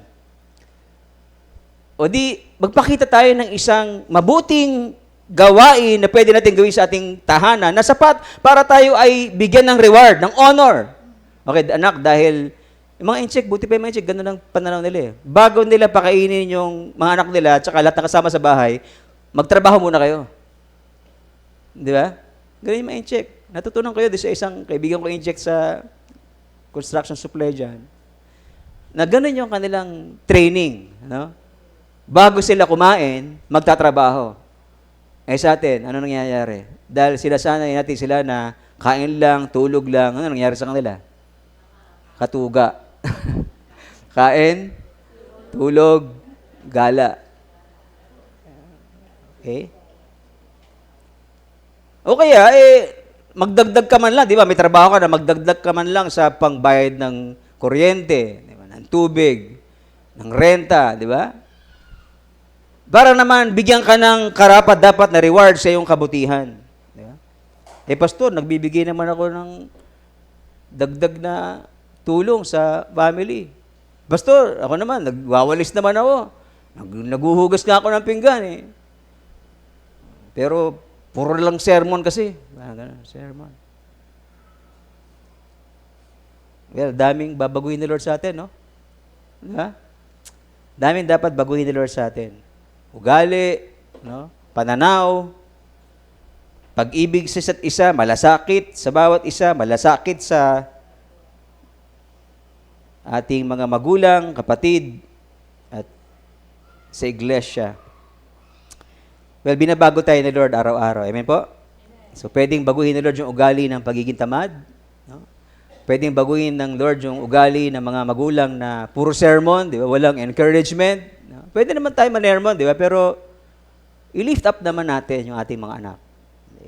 O di, magpakita tayo ng isang mabuting gawain na pwede natin gawin sa ating tahanan na sapat para tayo ay bigyan ng reward, ng honor. Okay, anak, dahil yung mga incheck, buti pa yung mga incheck, gano'n ang pananaw nila eh. Bago nila pakainin yung mga anak nila at saka lahat na kasama sa bahay, magtrabaho muna kayo. Di ba? Ganun yung mga incheck. Natutunan ko yun sa isang kaibigan ko incheck sa construction supply dyan. Na ganun yung kanilang training. No? Bago sila kumain, magtatrabaho. Sa atin, ano nangyayari? Dahil sinasanay natin sila na kain lang, tulog lang, ano nangyayari sa kanila? Katuga. Kain, tulog, gala. Okay? O kaya, magdagdag ka man lang, di ba? May trabaho ka na, magdagdag ka man lang sa pangbayad ng kuryente, di ba? Ng tubig, ng renta, di ba? Para naman, bigyan ka ng karapat-dapat na reward sa iyong kabutihan. Di ba? Pastor, nagbibigay naman ako ng dagdag na tulong sa family. Pastor, ako naman, nagwawalis naman ako. Naguhugas nga ako ng pinggan eh. Pero, puro lang sermon kasi. Sermon. Well, daming babaguhin ni Lord sa atin, no? Diba? Daming dapat baguhin ni Lord sa atin. Ugali, no? Pananaw, pag-ibig sa isa't isa, malasakit sa bawat isa, malasakit sa ating mga magulang, kapatid, at sa iglesia. Well, binabago tayo ni Lord araw-araw. Amen po? So, pwedeng baguhin ni Lord yung ugali ng pagiging tamad. No? Pwedeng baguhin ng Lord yung ugali ng mga magulang na puro sermon, di ba? Walang encouragement. No? Pwede naman tayo manermon, di ba? Pero, i-lift up naman natin yung ating mga anak.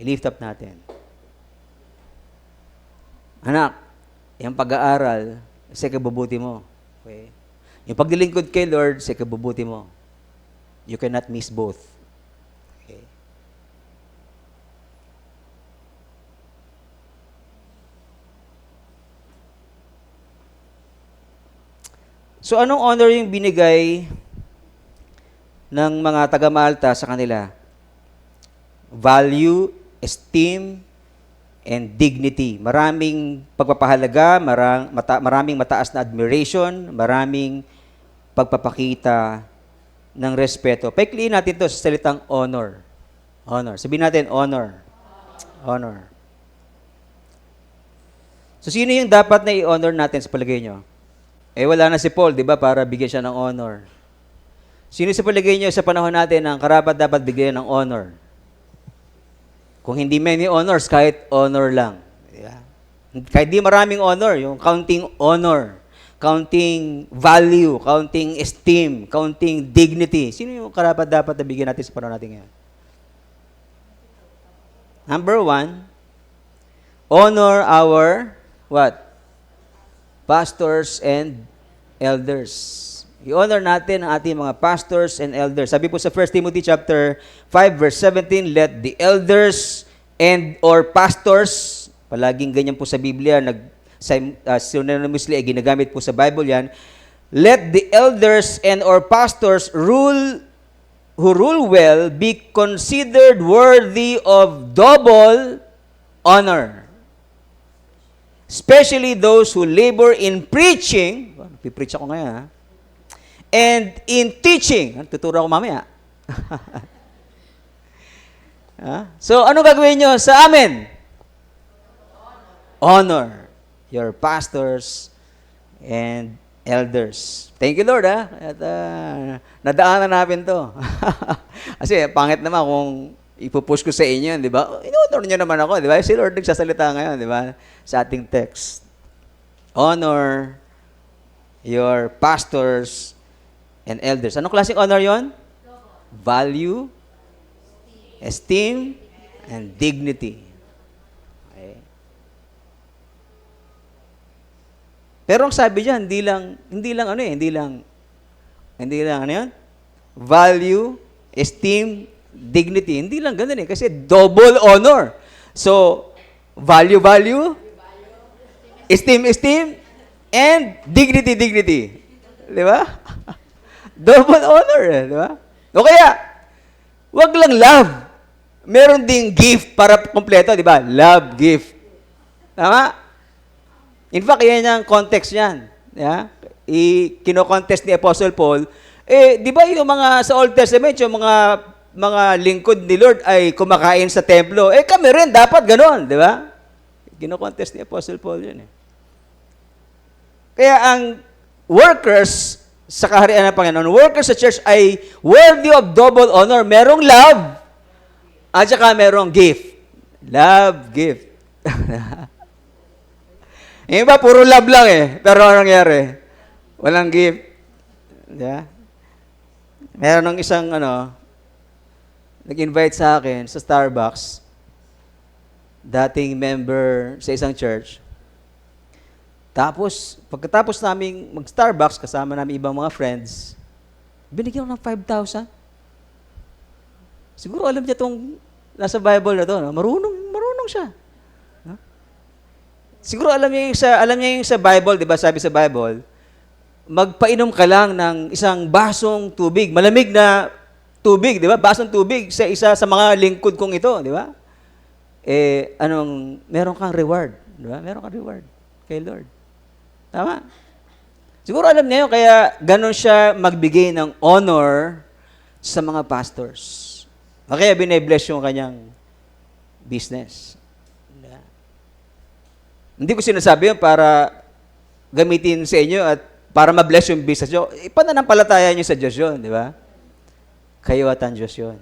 I-lift up natin. Anak, yung pag-aaral, sa ikabubuti mo. Okay? Yung paglilingkod kay Lord, sa ikabubuti mo. You cannot miss both. Okay? So anong honor yung binigay ng mga taga-Malta sa kanila? Value, esteem, and dignity. Maraming pagpapahalaga, maraming mataas na admiration, maraming pagpapakita ng respeto. Paikliin natin to sa salitang honor. Honor. Sabihin natin, honor. Honor. So, sino yung dapat na i-honor natin sa palagay nyo? Wala na si Paul, di ba, para bigyan siya ng honor. Sino sa palagay nyo sa panahon natin ang karapat dapat bigyan ng honor? Kung hindi many honors, kahit honor lang. Diba? Kahit di maraming honor, yung counting honor, counting value, counting esteem, counting dignity. Sino yung karapat dapat na bigyan natin sa panahon natin ngayon? Number 1, honor our what? Pastors and elders. I-honor natin ang ating mga pastors and elders. Sabi po sa 1 Timothy chapter 5 verse 17, let the elders and or pastors, palaging ganyan po sa Biblia, synonymously ay ginagamit po sa Bible yan, let the elders and or pastors who rule well be considered worthy of double honor. Especially those who labor in preaching, pipreach ako ngayon ha, and in teaching. Tuturo ako mamaya. So, ano gagawin nyo sa amin? Honor your pastors and elders. Thank you, Lord, ha? At nadaanan namin to. Kasi, pangit naman kung ipupush ko sa inyo, di ba? In-honor nyo naman ako, di ba? Si Lord nagsasalita ngayon, di ba? Sa ating text. Honor your pastors and elders. Anong klaseng honor yon? Value, esteem, and dignity. Okay. Pero ang sabi diyan, hindi lang ano yan? Value, esteem, dignity. Hindi lang ganun kasi double honor. So, value, esteem, and dignity. Di ba? Double honor, di ba? O kaya, wag lang love. Meron ding gift para kompleto, di ba? Love, gift. Tama? In fact, yan ang context yan. Yeah? Kino-contest ni Apostle Paul. Di ba yung mga sa Old Testament, yung mga lingkod ni Lord ay kumakain sa templo. Kami rin, dapat ganon, di ba? Kino-contest ni Apostle Paul yun. Kaya ang workers sa kaharian ng Panginoon, workers sa church ay worthy of double honor. Merong love at saka merong gift. Love, gift. Yung iba, puro love lang Pero anong nangyari? Walang gift. Yeah. Meron ng isang, nag-invite sa akin sa Starbucks, dating member sa isang church. Tapos, pagkatapos naming mag-Starbucks, kasama namin ibang mga friends, binigyan ko ng 5,000. Siguro alam niya itong nasa Bible na ito. No? Marunong siya. Huh? Siguro alam niya yung sa Bible, di ba? Sabi sa Bible, magpainom ka lang ng isang basong tubig, malamig na tubig, di ba? Basong tubig sa isa sa mga lingkod kong ito, di ba? Meron kang reward, di ba? Meron kang reward kay Lord. Tama? Siguro alam niya yun, kaya ganon siya magbigay ng honor sa mga pastors. Kaya bine-bless yung kanyang business. Hindi ko sinasabi yun para gamitin sa inyo at para ma-bless yung business nyo. Ipananampalataya nyo sa Diyos yun, di ba? Kayo at ang Diyos yun.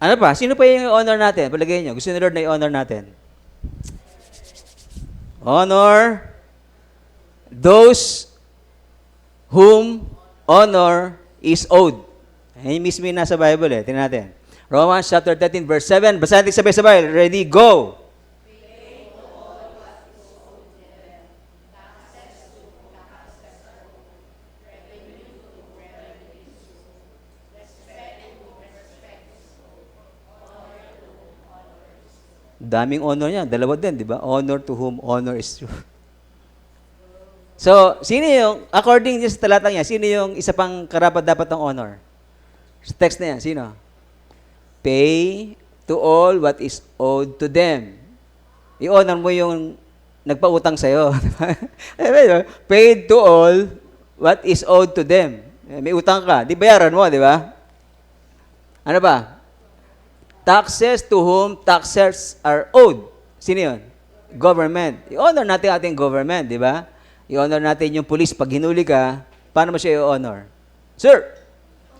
Ano pa? Sino pa yung honor natin? Palagay nyo. Gusto ni Lord na i-honor natin. Honor those whom honor is owed. Yan mismo yung nasa Bible Tingnan natin. Romans chapter 13 verse 7. Basahin natin sabay-sabay. Ready? Go! daming honor niya. Dalawa din, di ba? Honor to whom honor is due. So, sino yung, according sa talatang niya, sino yung isa pang karapat-dapat ng honor? Sa text na yan, sino? Pay to all what is owed to them. I-honor mo yung nagpautang sa'yo. Paid to all what is owed to them. May utang ka, di bayaran mo, di ba? Ano ba? Taxes to whom taxes are owed. Sino yun? Government. I-honor natin ating government, di ba? I-honor natin yung police. Pag hinuli ka, paano mo siya i-honor? Sir,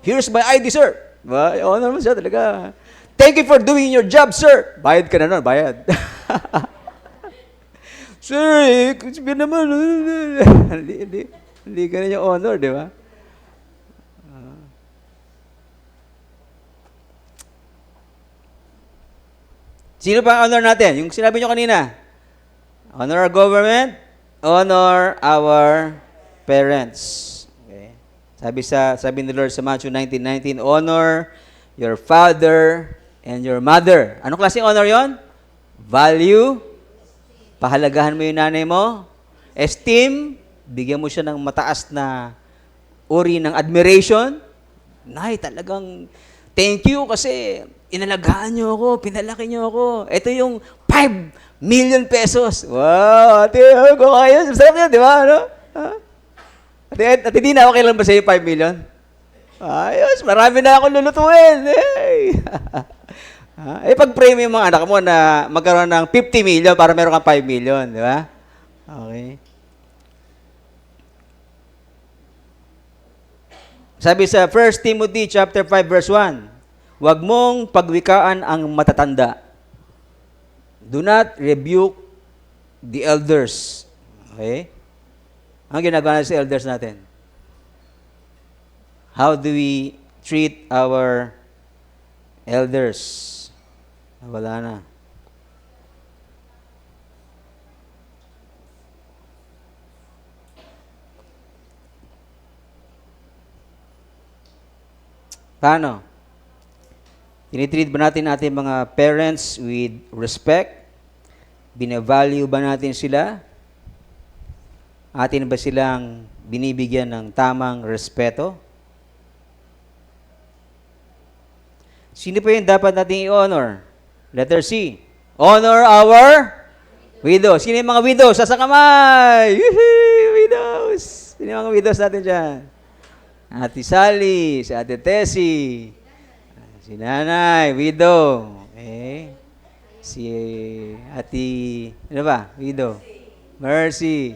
here's my ID, sir. Diba? I-honor mo siya talaga. Thank you for doing your job, sir. Bayad ka na nun, bayad. Sir, sabi naman, hindi ka na yung honor, di ba? Sino pa ang honor natin? Yung sinabi nyo kanina. Honor our government, honor our parents. Okay. Sabi ni Lord sa Matthew 19:19, honor your father and your mother. Anong klaseng honor yon? Value. Pahalagahan mo yung nanay mo. Esteem. Bigyan mo siya ng mataas na uri ng admiration. Nay, talagang thank you kasi inalagaan niyo ako, pinalaki niyo ako. Ito yung 5 million pesos. Wow, ate, ko kaya. Sarap yan, di ba? Ano? Ate, di na okay lang ba sa'yo 5 million? Ayos, marami na akong lulutuin. Hey. Pag-pray mo yung mga anak mo na magkaroon ng 50 million para meron kang 5 million, di ba? Okay. Sabi sa 1 Timothy chapter 5 verse 1, huwag mong pagwikaan ang matatanda. Do not rebuke the elders. Okay? Ang ginagawa natin sa elders natin? How do we treat our elders? Wala na. Paano? Tinitreat ba natin ating mga parents with respect? Binavalue ba natin sila? Atin ba silang binibigyan ng tamang respeto? Sino pa yung dapat nating i-honor? Letter C. Honor our widows. Sino yung mga widows? Sa kamay! Widows! Sino yung mga widows natin dyan? Ate Sally, si Ate Tessie, si Nanay, widow. Okay. Si Ate, ano ba? Widow. Mercy.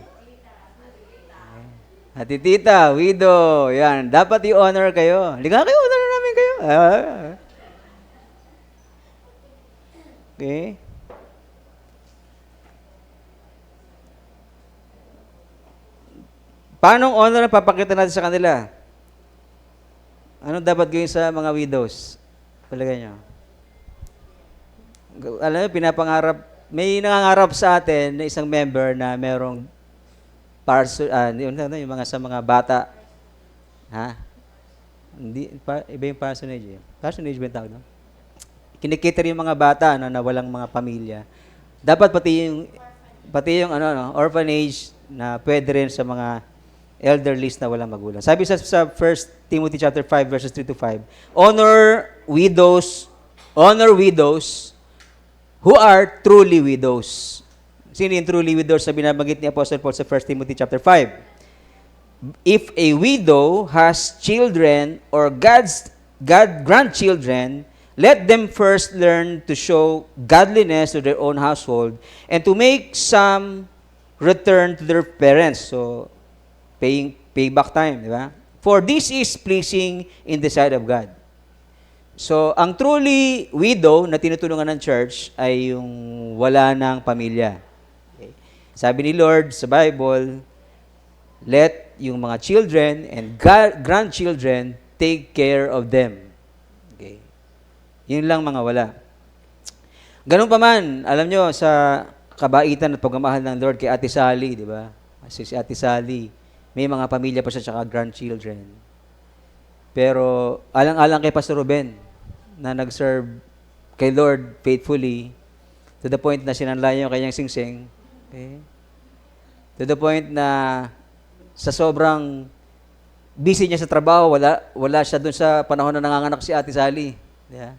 Ate Tita, widow. Yan. Dapat i-honor kayo. Halika kayo, honor namin kayo. Okay. Paano honor na papakita natin sa kanila? Ano dapat gawin sa mga widows? Palagay nyo. Alam nyo, pinapangarap, may nangangarap sa atin na isang member na merong yung mga sa mga bata. Ha? Hindi, iba yung parsonage. Parsonage ba yung tawag, no? Kinikater yung mga bata na walang mga pamilya. Dapat pati yung orphanage na pwede rin sa mga elderlies na walang magulang. Sabi sa 1 Timothy chapter 5 verses 3 to 5, honor widows who are truly widows. Sino yung truly widows na binabanggit ni Apostle Paul sa 1 Timothy chapter 5? If a widow has children or grandchildren, let them first learn to show godliness to their own household and to make some return to their parents. So, payback time, di ba? For this is pleasing in the sight of God. So, ang truly widow na tinutulungan ng church ay yung wala ng pamilya. Okay. Sabi ni Lord sa Bible, let yung mga children and grandchildren take care of them. Okay. Yun lang mga wala. Ganun pa man, alam nyo, sa kabaitan at pagmamahal ng Lord kay Ate Sally, di ba? Si Ate Sally, may mga pamilya pa siya tsaka grandchildren. Pero alang-alang kay Pastor Ruben na nag-serve kay Lord faithfully, To the point na sinanlay yung kanyang singsing. Okay? To the point na sa sobrang busy niya sa trabaho, wala siya dun sa panahon na nanganganak si Ate Sally. Yeah.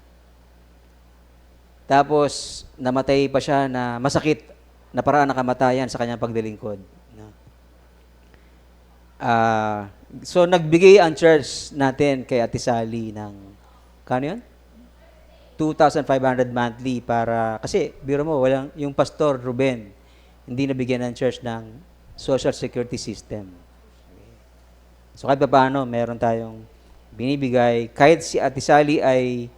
Tapos, namatay pa siya na masakit na paraan ng kamatayan sa kanyang pagdilingkod. So, nagbigay ang church natin kay Ate Sally ng, kano yun? 2,500 monthly para, kasi, biro mo, yung Pastor Ruben, hindi nabigyan ng church ng social security system. So, kahit pa paano, meron tayong binibigay. Kahit si Ate Sally ay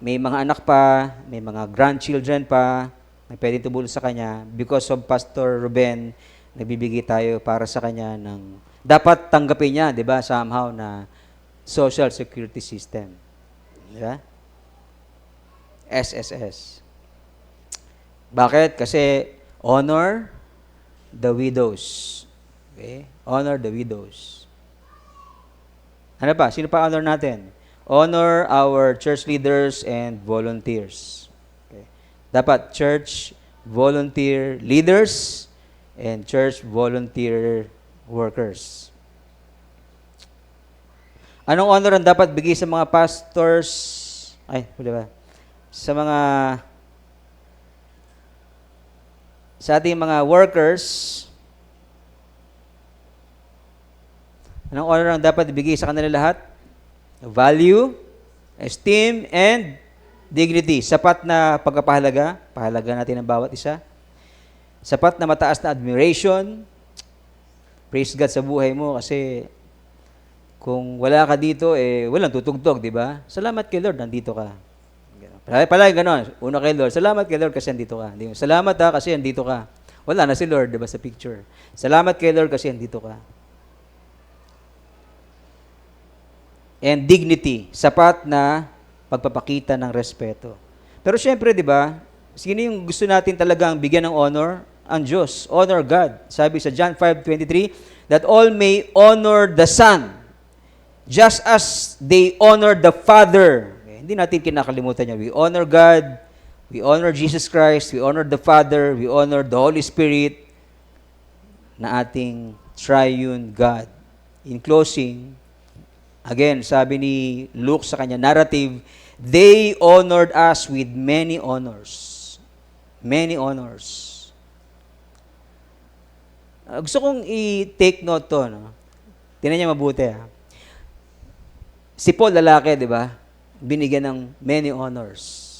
may mga anak pa, may mga grandchildren pa, na pwede tumulong sa kanya, because of Pastor Ruben, nagbibigay tayo para sa kanya ng, dapat tanggapin niya, di ba, somehow na social security system. Di ba? SSS. Bakit? Kasi honor the widows. Okay? Honor the widows. Ano pa? Sino pa honor natin? Honor our church leaders and volunteers. Okay? Dapat church volunteer leaders and church volunteer workers. Anong honor ang dapat bigay sa mga pastors? Ay, di ba? Sa ating mga workers, anong honor ang dapat ibigay sa kanila lahat? Value, esteem, and dignity. Sapat na pagpapahalaga, pahalaga natin ang bawat isa. Sapat na mataas na admiration. Praise God sa buhay mo kasi kung wala ka dito, walang tutugtog, di ba? Salamat kay Lord, nandito ka. Palagi ganon. Una kay Lord, salamat kay Lord kasi andito ka. Salamat kasi andito ka. Wala na si Lord, diba, sa picture. Salamat kay Lord kasi andito ka. And dignity, sapat na pagpapakita ng respeto. Pero syempre, di ba, sino yung gusto natin talagang bigyan ng honor? Ang Diyos. Honor God. Sabi sa John 5:23, that all may honor the Son, just as they honor the Father. Hindi natin kinakalimutan niya. We honor God, we honor Jesus Christ, we honor the Father, we honor the Holy Spirit na ating triune God. In closing, again, sabi ni Luke sa kanya narrative, they honored us with many honors. Many honors. Gusto kong i-take note to. No? Tingnan niya mabuti. Ha? Si Paul, lalaki, di ba? Binigyan ng many honors.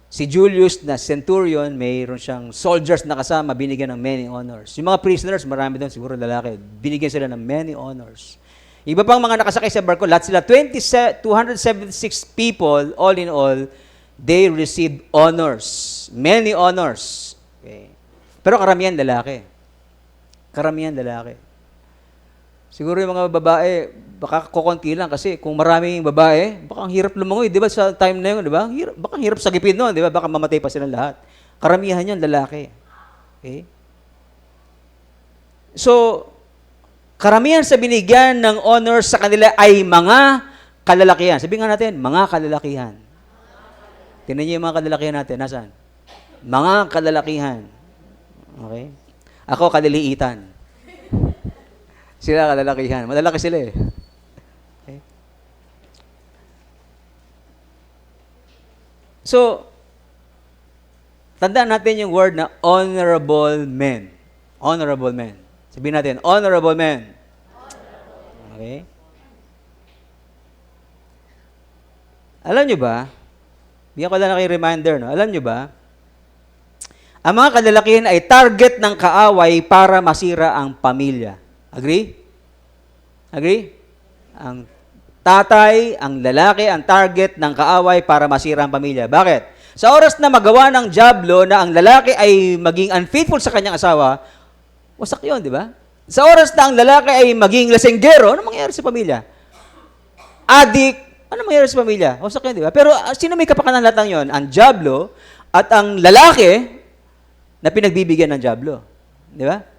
Si Julius na centurion, mayroon siyang soldiers na kasama, binigyan ng many honors. Yung mga prisoners, marami doon, siguro lalaki, binigyan sila ng many honors. Iba pang mga nakasakay sa barko, lahat sila, 276 people, all in all, they received honors. Many honors. Okay. Pero karamihan lalaki. Karamihan lalaki. Siguro yung mga babae, baka kukunti lang kasi kung maraming babae, baka ang hirap lumangoy, di ba, sa time na yun, di ba? Baka ang hirap sagipin noon, di ba? Baka mamatay pa silang lahat. Karamihan yan, lalaki. Okay? So, karamihan sa binigyan ng honor sa kanila ay mga kalalakihan. Sabihin nga natin, mga kalalakihan. Tingnan niyo yung mga kalalakihan natin. Nasaan? Mga kalalakihan. Okay? Ako, kaliliitan. Sila kalalakihan. Malalaki sila eh. Okay? So, tandaan natin yung word na honorable men. Honorable men. Sabihin natin, honorable men. Okay? Alam nyo ba, bigyan ko lang na kayo reminder, no? Alam nyo ba, ang mga kalalakihan ay target ng kaaway para masira ang pamilya. Agree? Agree? Ang tatay, ang lalaki, ang target ng kaaway para masira ang pamilya. Bakit? Sa oras na magawa ng diablo na ang lalaki ay maging unfaithful sa kanyang asawa, wasak yun, di ba? Sa oras na ang lalaki ay maging lasenggero, ano mangyayari sa pamilya? Adik, ano mangyayari sa pamilya? Wasak yun, di ba? Pero sino may kapakanan lahat ng yun? Ang diablo at ang lalaki na pinagbibigyan ng diablo. Di ba?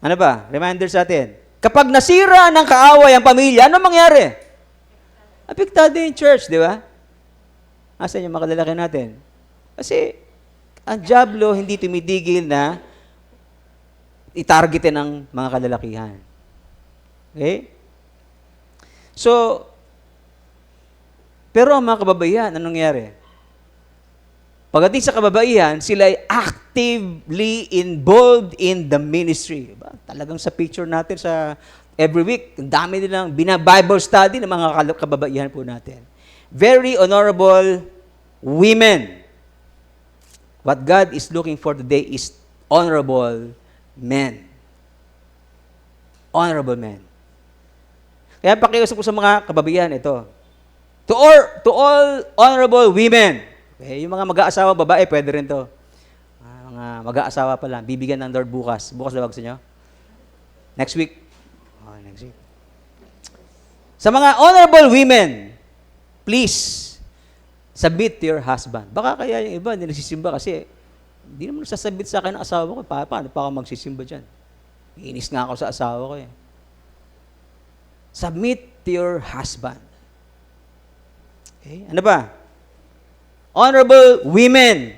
Ano ba? Reminder sa atin. Kapag nasira ng kaaway ang pamilya, ano mangyari? Apektado yung church, di ba? Asan yung mga kalalaki natin? Kasi, ang dyablo hindi tumitigil na itargetin ang mga kalalakihan. Okay? So, pero ang mga kababaihan, anong nangyari? Pagdating sa kababaihan, sila ay actively involved in the ministry. Diba? Talagang sa picture natin sa every week, ang dami nilang bina-Bible study ng mga kababaihan po natin. Very honorable women. What God is looking for today is honorable men. Honorable men. Kaya pakiusap ko sa mga kababaihan ito. To all honorable women. Okay, yung mga mag-aasawa babae, pwede rin to. Mga mag-aasawa pa lang, bibigyan ng Lord bukas. Bukas na ba gusto nyo? Next week? Oh, next week. Sa mga honorable women, please, submit to your husband. Baka kaya yung iba, hindi nagsisimba kasi, hindi naman sasabit sa akin ang asawa ko. Paano pa ako magsisimba dyan? Iinis nga ako sa asawa ko eh. Submit to your husband. Okay, ano ba? Honorable women,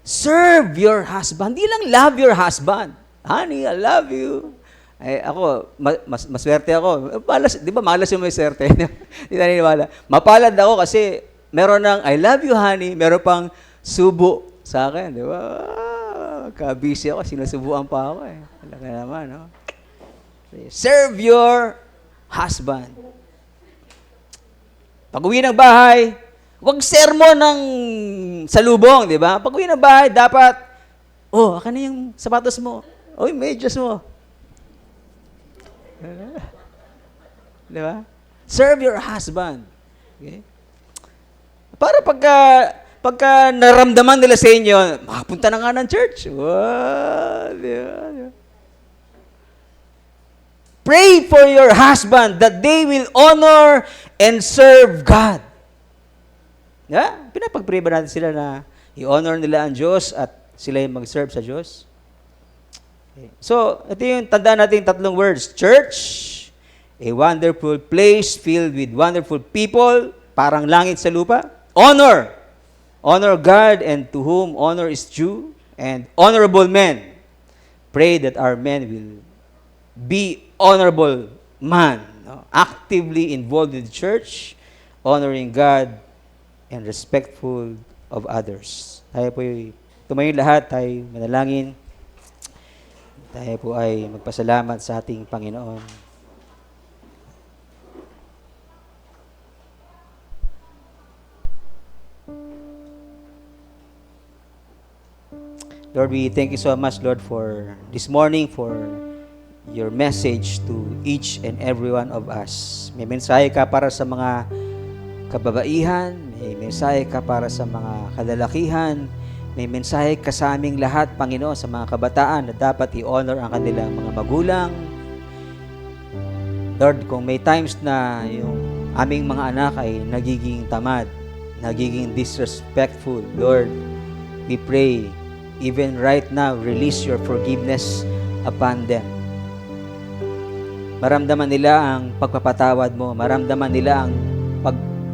serve your husband. Hindi lang love your husband. Honey, I love you. Ay, ako, maswerte ako. Malas, di ba malas yung may swerte? Hindi naniniwala. Mapalad ako kasi meron ng I love you, honey. Meron pang subo sa akin. Di ba? Kabisi ako, sinusubuan pa ako eh. Talaga naman, no? Serve your husband. Pag-uwi ng bahay, huwag sermon ng salubong, di ba? Pag-uwi ng bahay, dapat, akin na yung sapatos mo. Medyas mo. Di ba? Serve your husband. Okay? Para pagka naramdaman nila sa inyo, makapunta na nga ng church. Wow, di ba? Pray for your husband that they will honor and serve God. Yeah? Pinapag-pray ba natin sila na i-honor nila ang Diyos at sila yung mag-serve sa Diyos? Okay. So, ito yung tandaan natin tatlong words. Church, a wonderful place filled with wonderful people, parang langit sa lupa. Honor. Honor God and to whom honor is due. And honorable men. Pray that our men will be honorable man. No? Actively involved in the church, honoring God, and respectful of others. Tayo po tumayo lahat, tayo manalangin. Tayo po ay magpasalamat sa ating Panginoon. Lord, we thank you so much, Lord, for this morning, for your message to each and every one of us. May mensahe ka para sa mga kababaihan, may mensahe ka para sa mga kalalakihan, may mensahe ka sa aming lahat, Panginoon, sa mga kabataan na dapat i-honor ang kanilang mga magulang. Lord, kung may times na yung aming mga anak ay nagiging tamad, nagiging disrespectful, Lord, we pray, even right now, release your forgiveness upon them. Maramdaman nila ang pagpapatawad mo, maramdaman nila ang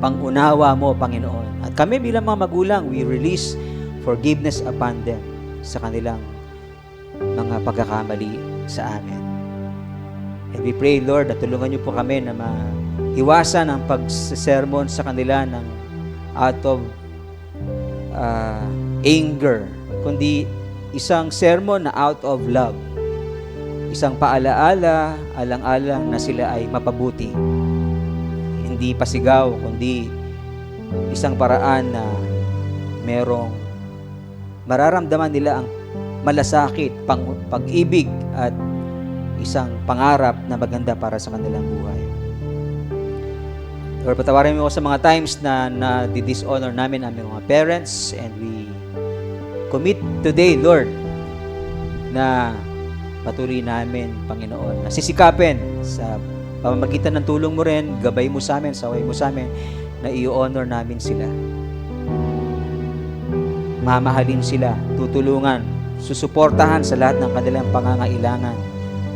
pangunawa mo, Panginoon. At kami bilang mga magulang, we release forgiveness upon them sa kanilang mga pagkakamali sa amin. And we pray, Lord, na tulungan niyo po kami na maiwasan ang pagsasermon sa kanila ng out of anger, kundi isang sermon na out of love. Isang paalaala, alang-alang na sila ay mapabuti. Hindi pasigaw, kundi isang paraan na merong mararamdaman nila ang malasakit, pag-ibig at isang pangarap na maganda para sa kanilang buhay. Lord, patawarin mo ako sa mga times na dishonor namin aming mga parents, and we commit today, Lord, na patuloy namin, Panginoon, na sisikapin sa pamamagitan ng tulong mo rin, gabay mo sa amin, saway mo sa amin, na i-honor namin sila. Mamahalin sila, tutulungan, susuportahan sa lahat ng kanilang pangangailangan.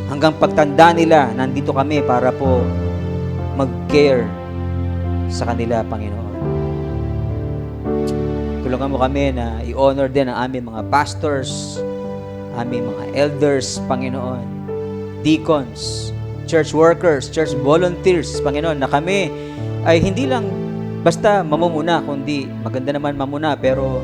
Hanggang pagtanda nila, nandito kami para po mag-care sa kanila, Panginoon. Tulungan mo kami na i-honor din ang aming mga pastors, aming mga elders, Panginoon, deacons, church workers, church volunteers, Panginoon, na kami ay hindi lang basta mamumuna, kundi maganda naman mamuna, pero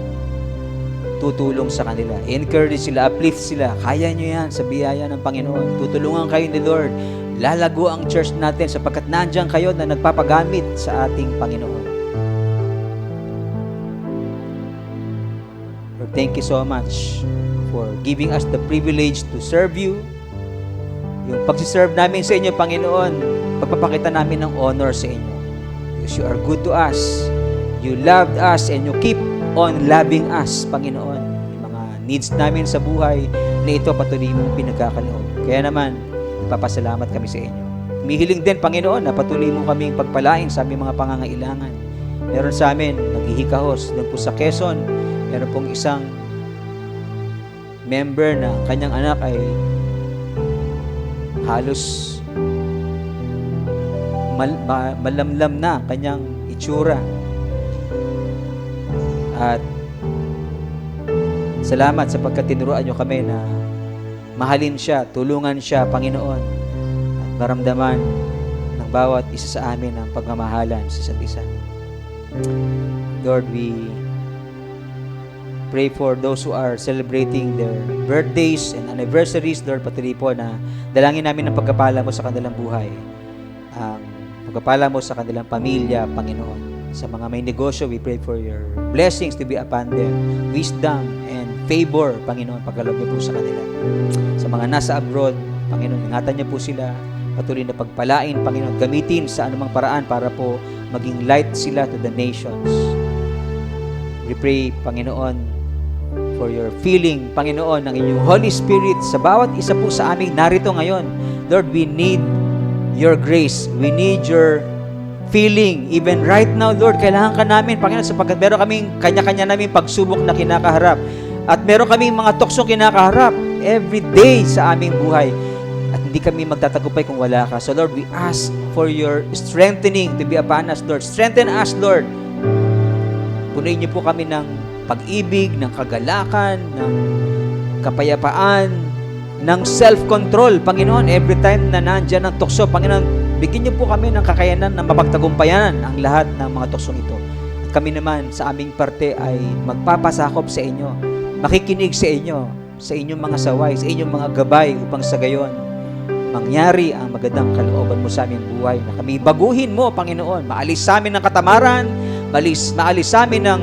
tutulong sa kanila. Encourage sila, uplift sila. Kaya nyo yan sa biyaya ng Panginoon. Tutulungan kayo ni Lord. Lalago ang church natin sapagkat nandiyan kayo na nagpapagamit sa ating Panginoon. Lord, thank you so much for giving us the privilege to serve you. Yung pagsiserve namin sa inyo, Panginoon, pagpapakita namin ng honor sa inyo. Because you are good to us. You loved us and you keep on loving us, Panginoon. Yung mga needs namin sa buhay na ito patuloy mong pinagkakaloob. Kaya naman, ipapasalamat kami sa inyo. Humihiling din, Panginoon, na patuloy mo kaming pagpalain sa aming mga pangangailangan. Meron sa amin, naghihikahos doon po sa Quezon. Meron pong isang member na kanyang anak ay halos malamlam na ang kanyang itsura. At salamat sapagkat tinuruan nyo kami na mahalin siya, tulungan siya, Panginoon, at maramdaman ng bawat isa sa amin ang pagmamahalan sa isa't isa. Lord, we pray for those who are celebrating their birthdays and anniversaries. Lord, patuloy po na dalangin namin ang pagkapala mo sa kanilang buhay. Ang pagkapala mo sa kanilang pamilya, Panginoon. Sa mga may negosyo, we pray for your blessings to be upon them. Wisdom and favor, Panginoon, pagkaloob niyo po sa kanila. Sa mga nasa abroad, Panginoon, ingatan niyo po sila. Patuloy na pagpalain, Panginoon, gamitin sa anumang paraan para po maging light sila to the nations. We pray, Panginoon, for your feeling, Panginoon, ng inyong Holy Spirit sa bawat isa po sa aming narito ngayon. Lord, we need your grace. We need your feeling. Even right now, Lord, kailangan ka namin, Panginoon, sapagkat meron kaming kanya-kanya namin pagsubok na kinakaharap. At meron kaming mga tuksong kinakaharap every day sa aming buhay. At hindi kami magtatagumpay kung wala ka. So, Lord, we ask for your strengthening to be upon us, Lord. Strengthen us, Lord. Punuin niyo po kami ng pag-ibig, ng kagalakan, ng kapayapaan, ng self-control, Panginoon. Every time na nandyan ang tukso, Panginoon, bigyan niyo po kami ng kakayanan na mapagtagumpayan ang lahat ng mga tuksong ito. At kami naman sa aming parte ay magpapasakop sa inyo, makikinig sa inyo, sa inyong mga saway, sa inyong mga gabay upang sa gayon mangyari ang magandang kalooban mo sa aming buhay na kami baguhin mo, Panginoon. Maalis sa amin ng katamaran, maalis sa amin ng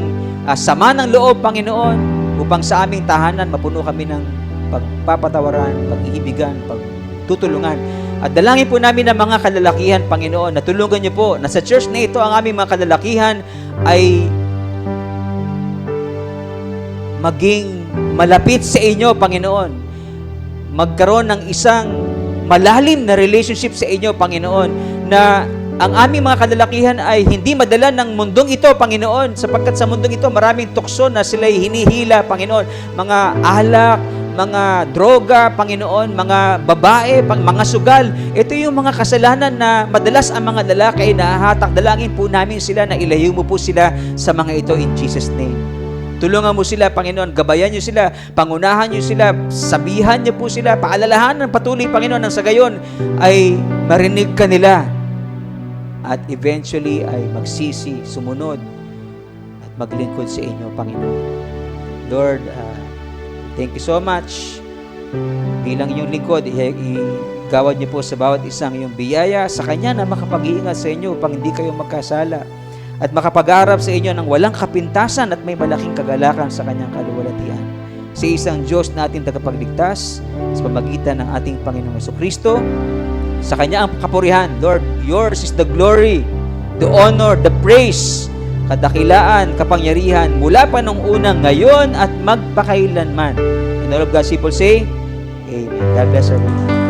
sama ng loob, Panginoon, upang sa aming tahanan mapuno kami ng pagpapatawaran, pag-iibigan, pagtutulungan. At dalangin po namin ng mga kalalakihan, Panginoon, na tulungan niyo po na sa church na ito ang aming mga kalalakihan ay maging malapit sa inyo, Panginoon. Magkaroon ng isang malalim na relationship sa inyo, Panginoon, na ang aming mga kalalakihan ay hindi madala ng mundong ito, Panginoon, sapagkat sa mundong ito maraming tukso na sila'y hinihila, Panginoon. Mga alak, mga droga, Panginoon, mga babae, mga sugal. Ito yung mga kasalanan na madalas ang mga lalaki ay nahahatak. Dalangin po namin sila na ilayo mo po sila sa mga ito in Jesus' name. Tulungan mo sila, Panginoon. Gabayan niyo sila, pangunahan niyo sila, sabihan niyo po sila, paalalahanan patuloy, Panginoon, nang sa gayon ay marinig ka nila at eventually ay magsisi, sumunod at maglingkod sa inyo, Panginoon. Lord, thank you so much. Bilang inyong lingkod, igawad niyo po sa bawat isang iyong biyaya sa Kanya na makapag-iingat sa inyo upang hindi kayo magkasala at makapag-arap sa inyo ng walang kapintasan at may malaking kagalakan sa Kanyang kaluwalhatian. Sa isang Diyos na ating tagapagligtas, sa pamagitan ng ating Panginoong Jesucristo, sa Kanya ang kapurihan. Lord, yours is the glory, the honor, the praise, kadakilaan, kapangyarihan, mula pa nung unang, ngayon, at magpakailanman. And all of God's people say, Amen. God bless everyone.